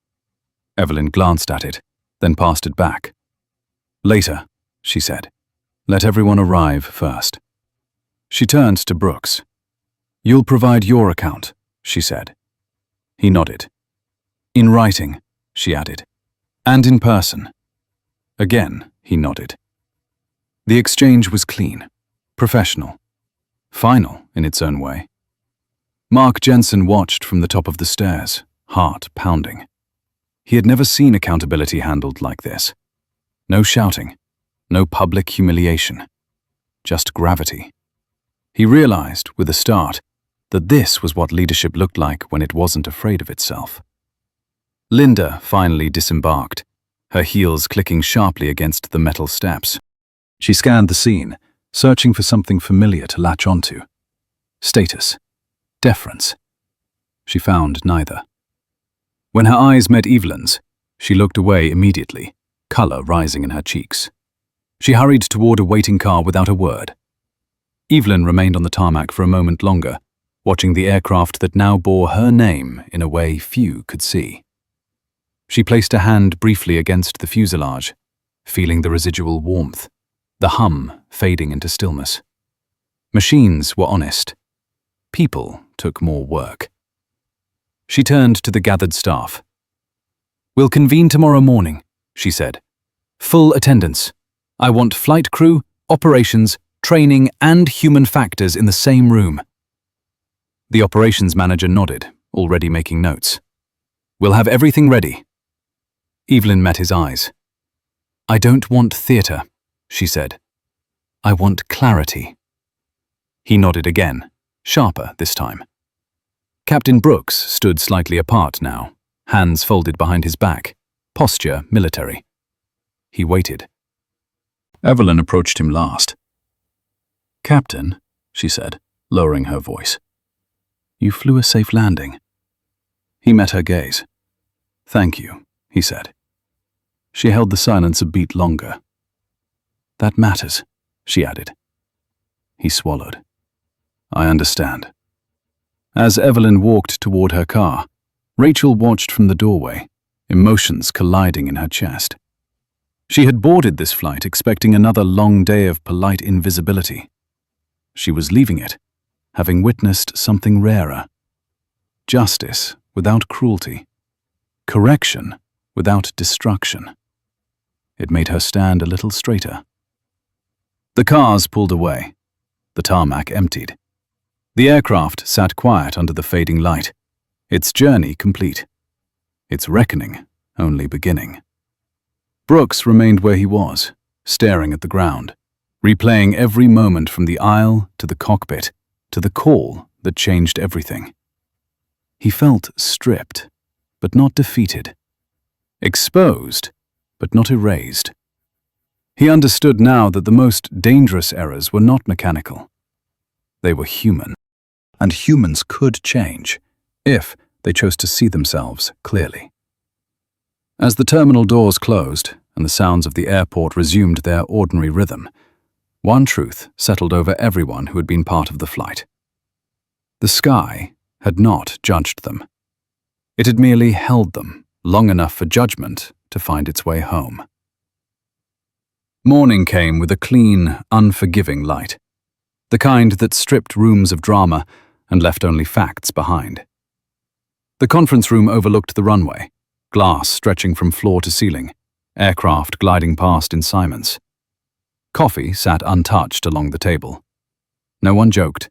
Evelyn glanced at it, then passed it back. "Later," she said. "Let everyone arrive first." She turned to Brooks. "You'll provide your account," she said. He nodded. "In writing," she added. "And in person." Again, he nodded. The exchange was clean, professional, final in its own way. Mark Jensen watched from the top of the stairs, heart pounding. He had never seen accountability handled like this. No shouting, no public humiliation, just gravity. He realized, with a start, that this was what leadership looked like when it wasn't afraid of itself. Linda finally disembarked, her heels clicking sharply against the metal steps. She scanned the scene, searching for something familiar to latch onto. Status. Deference. She found neither. When her eyes met Evelyn's, she looked away immediately, color rising in her cheeks. She hurried toward a waiting car without a word. Evelyn remained on the tarmac for a moment longer, watching the aircraft that now bore her name in a way few could see. She placed a hand briefly against the fuselage, feeling the residual warmth, the hum fading into stillness. Machines were honest. People took more work. She turned to the gathered staff. "We'll convene tomorrow morning," she said. "Full attendance. I want flight crew, operations, training, and human factors in the same room." The operations manager nodded, already making notes. "We'll have everything ready." Evelyn met his eyes. "I don't want theatre," she said. I want clarity. He nodded again, sharper this time. Captain Brooks stood slightly apart now, hands folded behind his back, posture military. He waited. Evelyn approached him last. "Captain," she said, lowering her voice. "You flew a safe landing." He met her gaze. "Thank you," he said. She held the silence a beat longer. "That matters," she added. He swallowed. "I understand." As Evelyn walked toward her car, Rachel watched from the doorway, emotions colliding in her chest. She had boarded this flight expecting another long day of polite invisibility. She was leaving it, having witnessed something rarer. Justice without cruelty. Correction without destruction. It made her stand a little straighter. The cars pulled away. The tarmac emptied. The aircraft sat quiet under the fading light, its journey complete, its reckoning only beginning. Brooks remained where he was, staring at the ground, replaying every moment from the aisle to the cockpit, to the call that changed everything. He felt stripped, but not defeated. Exposed, but not erased. He understood now that the most dangerous errors were not mechanical. They were human. And humans could change, if they chose to see themselves clearly. As the terminal doors closed and the sounds of the airport resumed their ordinary rhythm, one truth settled over everyone who had been part of the flight. The sky had not judged them. It had merely held them long enough for judgment to find its way home. Morning came with a clean, unforgiving light, the kind that stripped rooms of drama and left only facts behind. The conference room overlooked the runway, glass stretching from floor to ceiling, aircraft gliding past in silence. Coffee sat untouched along the table. No one joked,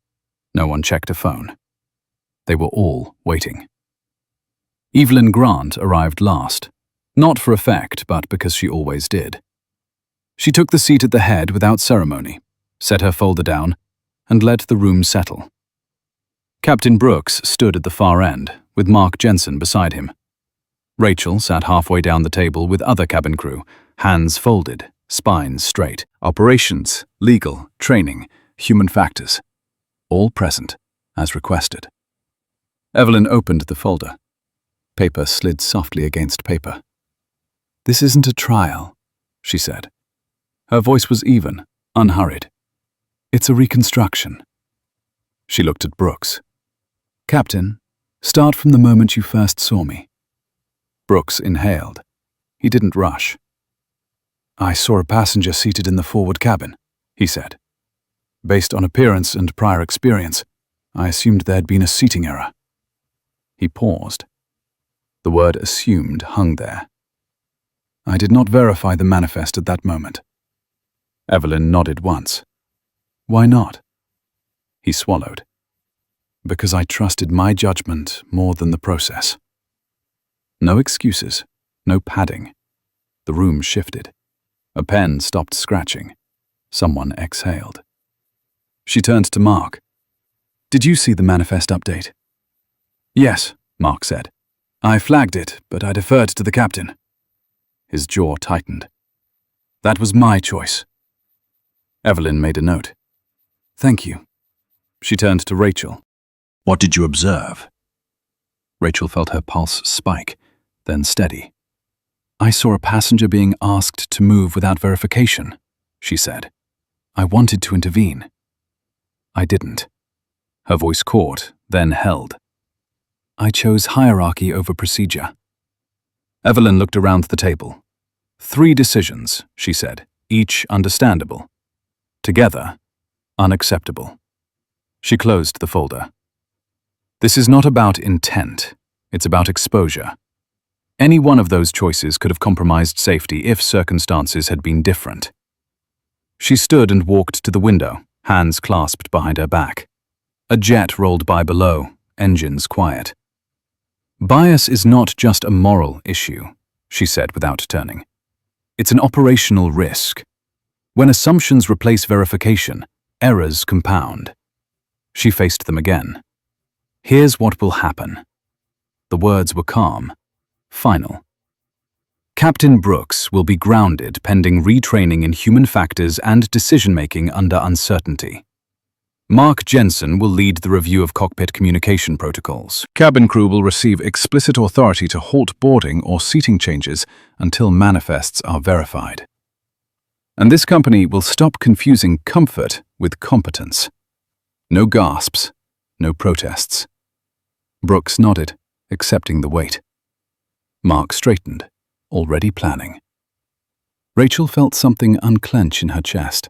no one checked a phone. They were all waiting. Evelyn Grant arrived last, not for effect, but because she always did. She took the seat at the head without ceremony, set her folder down, and let the room settle. Captain Brooks stood at the far end, with Mark Jensen beside him. Rachel sat halfway down the table with other cabin crew, hands folded, spines straight. Operations, legal, training, human factors. All present, as requested. Evelyn opened the folder. Paper slid softly against paper. "This isn't a trial," she said. Her voice was even, unhurried. "It's a reconstruction." She looked at Brooks. "Captain, start from the moment you first saw me." Brooks inhaled. He didn't rush. "I saw a passenger seated in the forward cabin," he said. "Based on appearance and prior experience, I assumed there had been a seating error." He paused. The word assumed hung there. "I did not verify the manifest at that moment." Evelyn nodded once. "Why not?" He swallowed. "Because I trusted my judgment more than the process." No excuses, no padding. The room shifted. A pen stopped scratching. Someone exhaled. She turned to Mark. "Did you see the manifest update?" "Yes," Mark said. "I flagged it, but I deferred to the captain." His jaw tightened. "That was my choice." Evelyn made a note. "Thank you." She turned to Rachel. "What did you observe?" Rachel felt her pulse spike, then steady. "I saw a passenger being asked to move without verification," she said. "I wanted to intervene." "I didn't." Her voice caught, then held. "I chose hierarchy over procedure." Evelyn looked around the table. 3 decisions, she said, each understandable. Together, unacceptable. She closed the folder. This is not about intent, it's about exposure. Any one of those choices could have compromised safety if circumstances had been different. She stood and walked to the window, hands clasped behind her back. A jet rolled by below, engines quiet. "Bias is not just a moral issue," she said without turning. "It's an operational risk. When assumptions replace verification, errors compound. She faced them again. Here's what will happen. The words were calm, final. Captain Brooks will be grounded pending retraining in human factors and decision-making under uncertainty. Mark Jensen will lead the review of cockpit communication protocols. Cabin crew will receive explicit authority to halt boarding or seating changes until manifests are verified. And this company will stop confusing comfort with competence. No gasps, no protests. Brooks nodded, accepting the weight. Mark straightened, already planning. Rachel felt something unclench in her chest.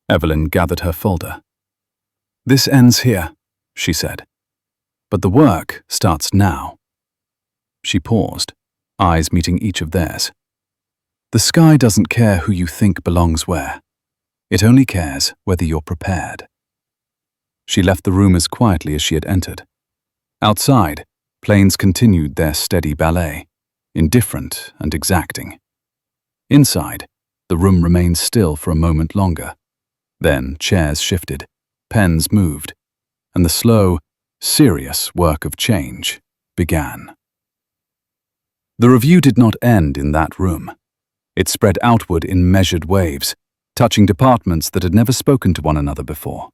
Evelyn gathered her folder. "This ends here," she said. "But the work starts now." She paused, eyes meeting each of theirs. "The sky doesn't care who you think belongs where. It only cares whether you're prepared." She left the room as quietly as she had entered. Outside, planes continued their steady ballet, indifferent and exacting. Inside, the room remained still for a moment longer. Then chairs shifted, pens moved, and the slow, serious work of change began. The review did not end in that room. It spread outward in measured waves, touching departments that had never spoken to one another before.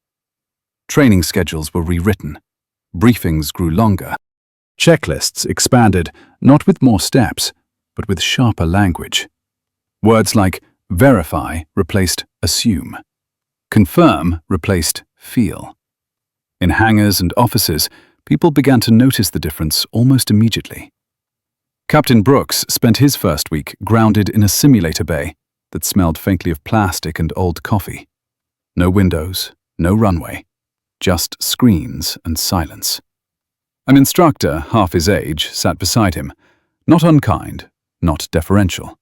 Training schedules were rewritten, briefings grew longer, checklists expanded, not with more steps, but with sharper language. Words like verify replaced assume, confirm replaced feel. In hangars and offices, people began to notice the difference almost immediately. Captain Brooks spent his first week grounded in a simulator bay that smelled faintly of plastic and old coffee. No windows, no runway, just screens and silence. An instructor, half his age, sat beside him, not unkind, not deferential.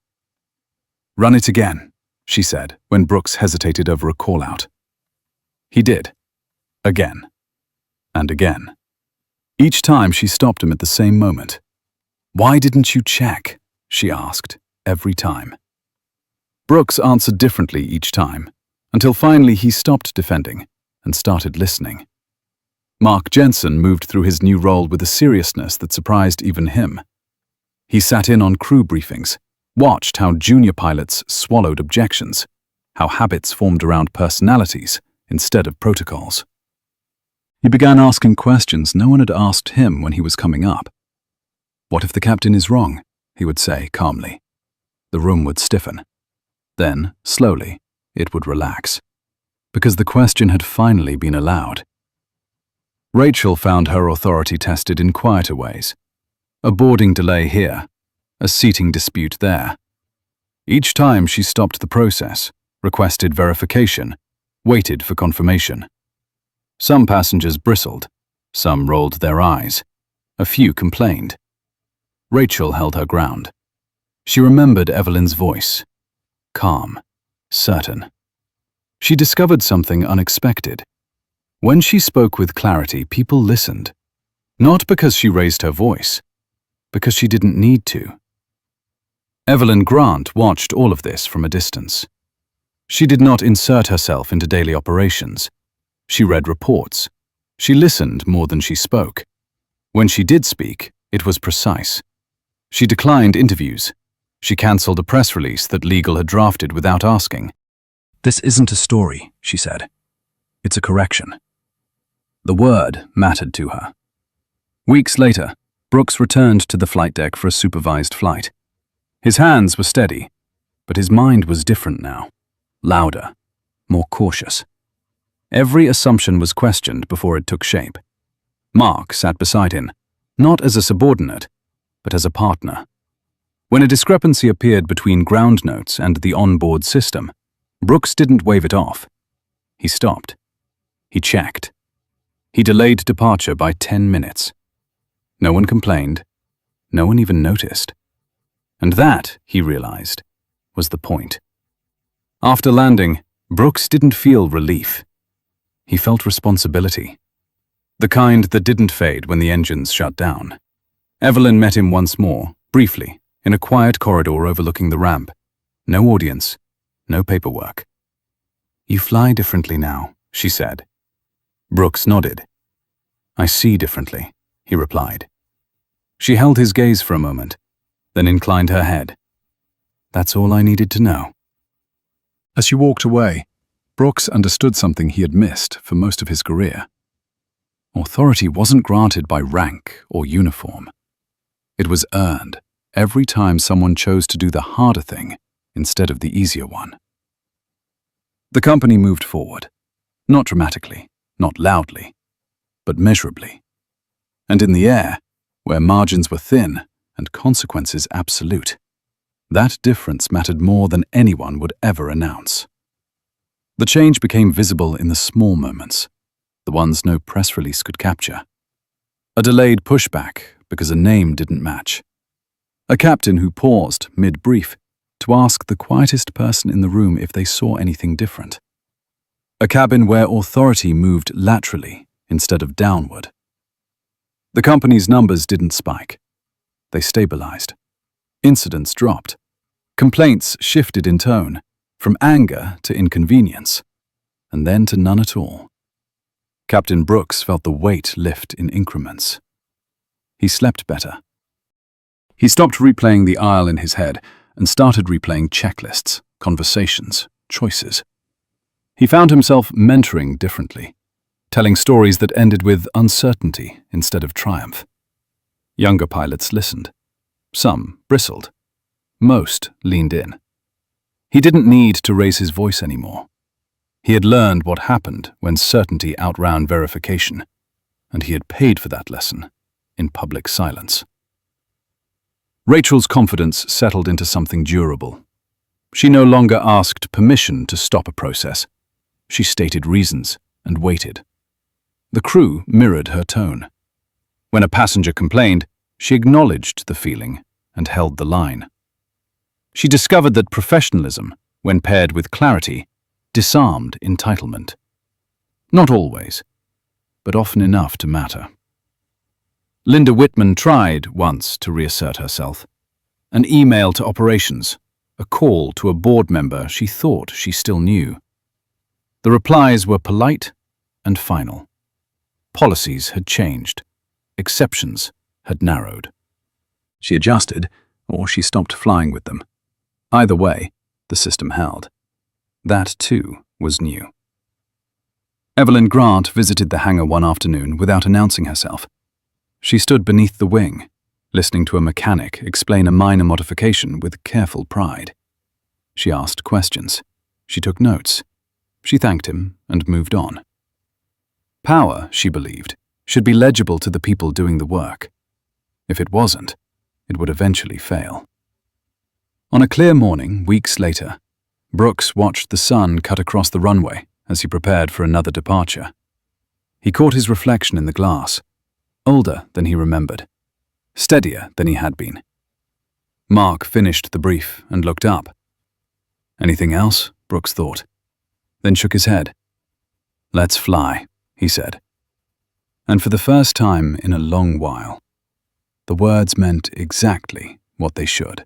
"Run it again," she said when Brooks hesitated over a call-out. He did. Again. And again. Each time she stopped him at the same moment. "Why didn't you check?" she asked, every time. Brooks answered differently each time, until finally he stopped defending and started listening. Mark Jensen moved through his new role with a seriousness that surprised even him. He sat in on crew briefings, watched how junior pilots swallowed objections, how habits formed around personalities instead of protocols. He began asking questions no one had asked him when he was coming up. "What if the captain is wrong?" he would say calmly. The room would stiffen. Then, slowly, it would relax, because the question had finally been allowed. Rachel found her authority tested in quieter ways. A boarding delay here, a seating dispute there. Each time she stopped the process, requested verification, waited for confirmation. Some passengers bristled, some rolled their eyes, a few complained. Rachel held her ground. She remembered Evelyn's voice, calm, certain. She discovered something unexpected. When she spoke with clarity, people listened, not because she raised her voice, because she didn't need to. Evelyn Grant watched all of this from a distance. She did not insert herself into daily operations. She read reports. She listened more than she spoke. When she did speak, it was precise. She declined interviews. She cancelled a press release that legal had drafted without asking. "This isn't a story," she said. "It's a correction." The word mattered to her. Weeks later, Brooks returned to the flight deck for a supervised flight. His hands were steady, but his mind was different now. Louder, more cautious. Every assumption was questioned before it took shape. Mark sat beside him, not as a subordinate, but as a partner. When a discrepancy appeared between ground notes and the onboard system, Brooks didn't wave it off. He stopped. He checked. He delayed departure by 10 minutes. No one complained. No one even noticed. And that, he realized, was the point. After landing, Brooks didn't feel relief. He felt responsibility. The kind that didn't fade when the engines shut down. Evelyn met him once more, briefly, in a quiet corridor overlooking the ramp. No audience, no paperwork, "You fly differently now," she said. Brooks nodded. "I see differently," he replied. She held his gaze for a moment, then inclined her head. "That's all I needed to know." As she walked away, Brooks understood something he had missed for most of his career. Authority wasn't granted by rank or uniform. It was earned every time someone chose to do the harder thing instead of the easier one. The company moved forward, not dramatically, not loudly, but measurably. And in the air, where margins were thin and consequences absolute, that difference mattered more than anyone would ever announce. The change became visible in the small moments, the ones no press release could capture. A delayed pushback because a name didn't match. A captain who paused mid-brief to ask the quietest person in the room if they saw anything different. A cabin where authority moved laterally instead of downward. The company's numbers didn't spike. They stabilized. Incidents dropped. Complaints shifted in tone, from anger to inconvenience, and then to none at all. Captain Brooks felt the weight lift in increments. He slept better. He stopped replaying the aisle in his head and started replaying checklists, conversations, choices. He found himself mentoring differently, telling stories that ended with uncertainty instead of triumph. Younger pilots listened. Some bristled. Most leaned in. He didn't need to raise his voice anymore. He had learned what happened when certainty outran verification, and he had paid for that lesson in public silence. Rachel's confidence settled into something durable. She no longer asked permission to stop a process. She stated reasons and waited. The crew mirrored her tone. When a passenger complained, she acknowledged the feeling and held the line. She discovered that professionalism, when paired with clarity, disarmed entitlement. Not always, but often enough to matter. Linda Whitman tried once to reassert herself. An email to operations, a call to a board member she thought she still knew. The replies were polite and final. Policies had changed. Exceptions had narrowed. She adjusted, or she stopped flying with them. Either way, the system held. That, too, was new. Evelyn Grant visited the hangar one afternoon without announcing herself. She stood beneath the wing, listening to a mechanic explain a minor modification with careful pride. She asked questions. She took notes. She thanked him and moved on. Power, she believed, should be legible to the people doing the work. If it wasn't, it would eventually fail. On a clear morning, weeks later, Brooks watched the sun cut across the runway as he prepared for another departure. He caught his reflection in the glass, older than he remembered, steadier than he had been. Mark finished the brief and looked up. Anything else? Brooks thought, then shook his head. Let's fly, he said. And for the first time in a long while, the words meant exactly what they should.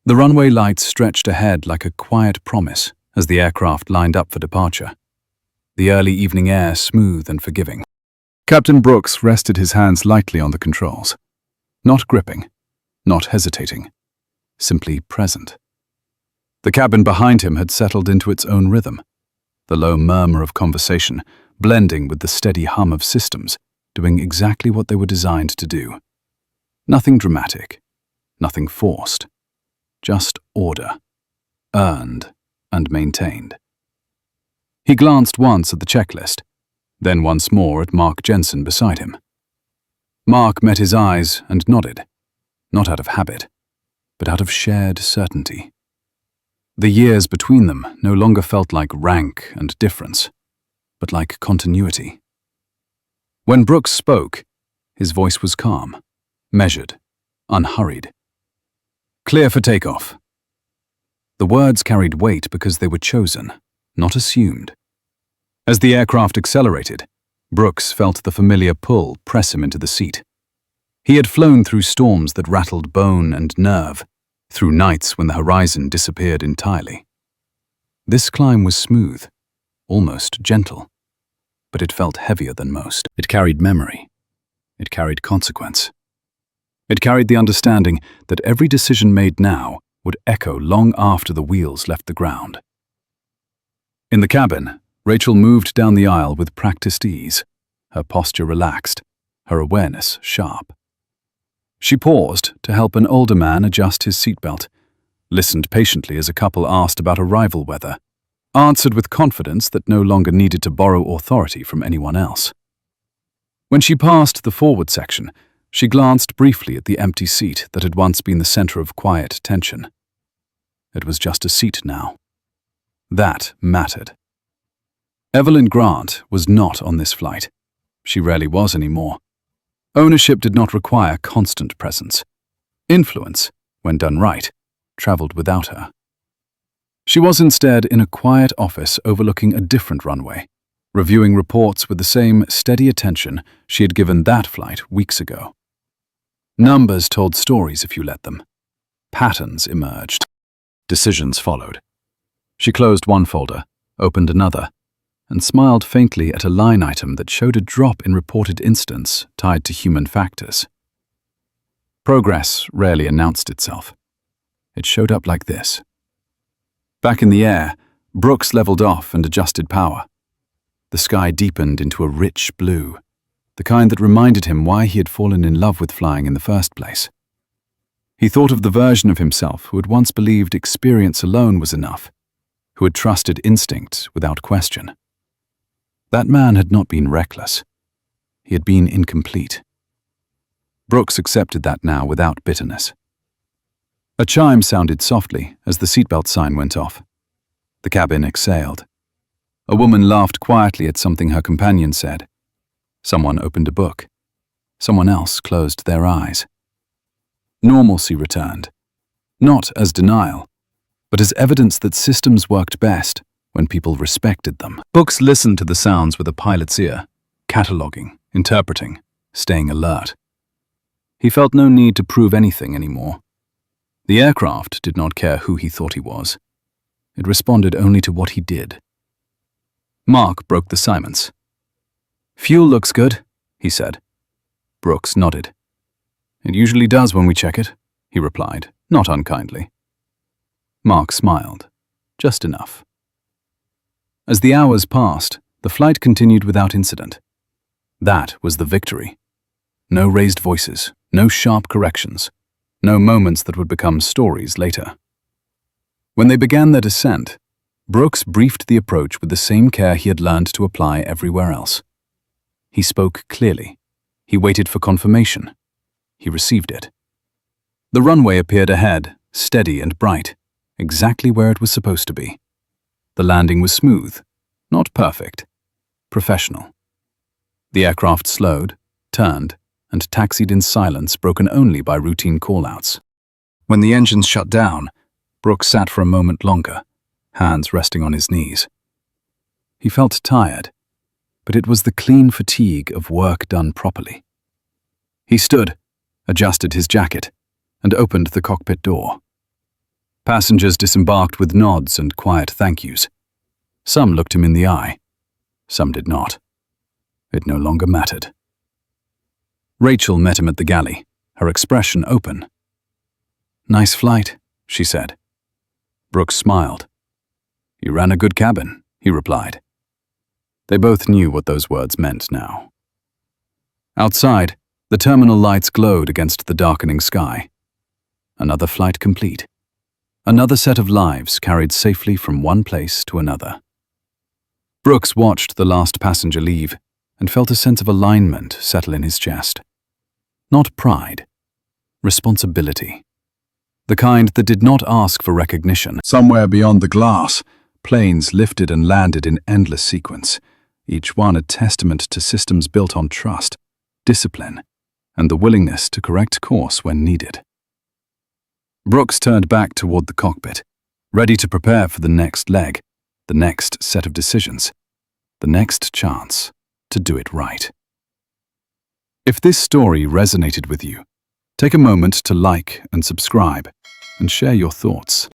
The runway lights stretched ahead like a quiet promise as the aircraft lined up for departure. The early evening air smooth and forgiving. Captain Brooks rested his hands lightly on the controls. Not gripping, not hesitating, simply present. The cabin behind him had settled into its own rhythm, the low murmur of conversation blending with the steady hum of systems doing exactly what they were designed to do. Nothing dramatic, nothing forced. Just order, earned and maintained. He glanced once at the checklist, then once more at Mark Jensen beside him. Mark met his eyes and nodded, not out of habit, but out of shared certainty. The years between them no longer felt like rank and difference, but like continuity. When Brooks spoke, his voice was calm, measured, unhurried. Clear for takeoff. The words carried weight because they were chosen, not assumed. As the aircraft accelerated, Brooks felt the familiar pull press him into the seat. He had flown through storms that rattled bone and nerve, through nights when the horizon disappeared entirely. This climb was smooth, almost gentle, but it felt heavier than most. It carried memory. It carried consequence. It carried the understanding that every decision made now would echo long after the wheels left the ground. In the cabin, Rachel moved down the aisle with practiced ease, her posture relaxed, her awareness sharp. She paused to help an older man adjust his seatbelt, listened patiently as a couple asked about arrival weather, answered with confidence that no longer needed to borrow authority from anyone else. When she passed the forward section, she glanced briefly at the empty seat that had once been the center of quiet tension. It was just a seat now. That mattered. Evelyn Grant was not on this flight. She rarely was anymore. Ownership did not require constant presence. Influence, when done right, traveled without her. She was instead in a quiet office overlooking a different runway, reviewing reports with the same steady attention she had given that flight weeks ago. Numbers told stories if you let them. Patterns emerged. Decisions followed. She closed one folder, opened another, and smiled faintly at a line item that showed a drop in reported incidents tied to human factors. Progress rarely announced itself. It showed up like this. Back in the air, Brooks leveled off and adjusted power. The sky deepened into a rich blue, the kind that reminded him why he had fallen in love with flying in the first place. He thought of the version of himself who had once believed experience alone was enough, who had trusted instinct without question. That man had not been reckless. He had been incomplete. Brooks accepted that now without bitterness. A chime sounded softly as the seatbelt sign went off. The cabin exhaled. A woman laughed quietly at something her companion said. Someone opened a book. Someone else closed their eyes. Normalcy returned, not as denial, but as evidence that systems worked best when people respected them. Brooks listened to the sounds with a pilot's ear, cataloging, interpreting, staying alert. He felt no need to prove anything anymore. The aircraft did not care who he thought he was. It responded only to what he did. Mark broke the silence. "Fuel looks good," he said. Brooks nodded. "It usually does when we check it," he replied, not unkindly. Mark smiled, just enough. As the hours passed, the flight continued without incident. That was the victory. No raised voices, no sharp corrections, no moments that would become stories later. When they began their descent, Brooks briefed the approach with the same care he had learned to apply everywhere else. He spoke clearly. He waited for confirmation. He received it. The runway appeared ahead, steady and bright, exactly where it was supposed to be. The landing was smooth, not perfect, professional. The aircraft slowed, turned, and taxied in silence broken only by routine call-outs. When the engines shut down, Brooks sat for a moment longer, hands resting on his knees. He felt tired, but it was the clean fatigue of work done properly. He stood, adjusted his jacket, and opened the cockpit door. Passengers disembarked with nods and quiet thank yous. Some looked him in the eye. Some did not. It no longer mattered. Rachel met him at the galley, her expression open. "Nice flight," she said. Brooks smiled. "You ran a good cabin," he replied. They both knew what those words meant now. Outside, the terminal lights glowed against the darkening sky. Another flight complete. Another set of lives carried safely from one place to another. Brooks watched the last passenger leave and felt a sense of alignment settle in his chest. Not pride, responsibility. The kind that did not ask for recognition. Somewhere beyond the glass, planes lifted and landed in endless sequence, each one a testament to systems built on trust, discipline, and the willingness to correct course when needed. Brooks turned back toward the cockpit, ready to prepare for the next leg, the next set of decisions, the next chance to do it right. If this story resonated with you, take a moment to like and subscribe and share your thoughts.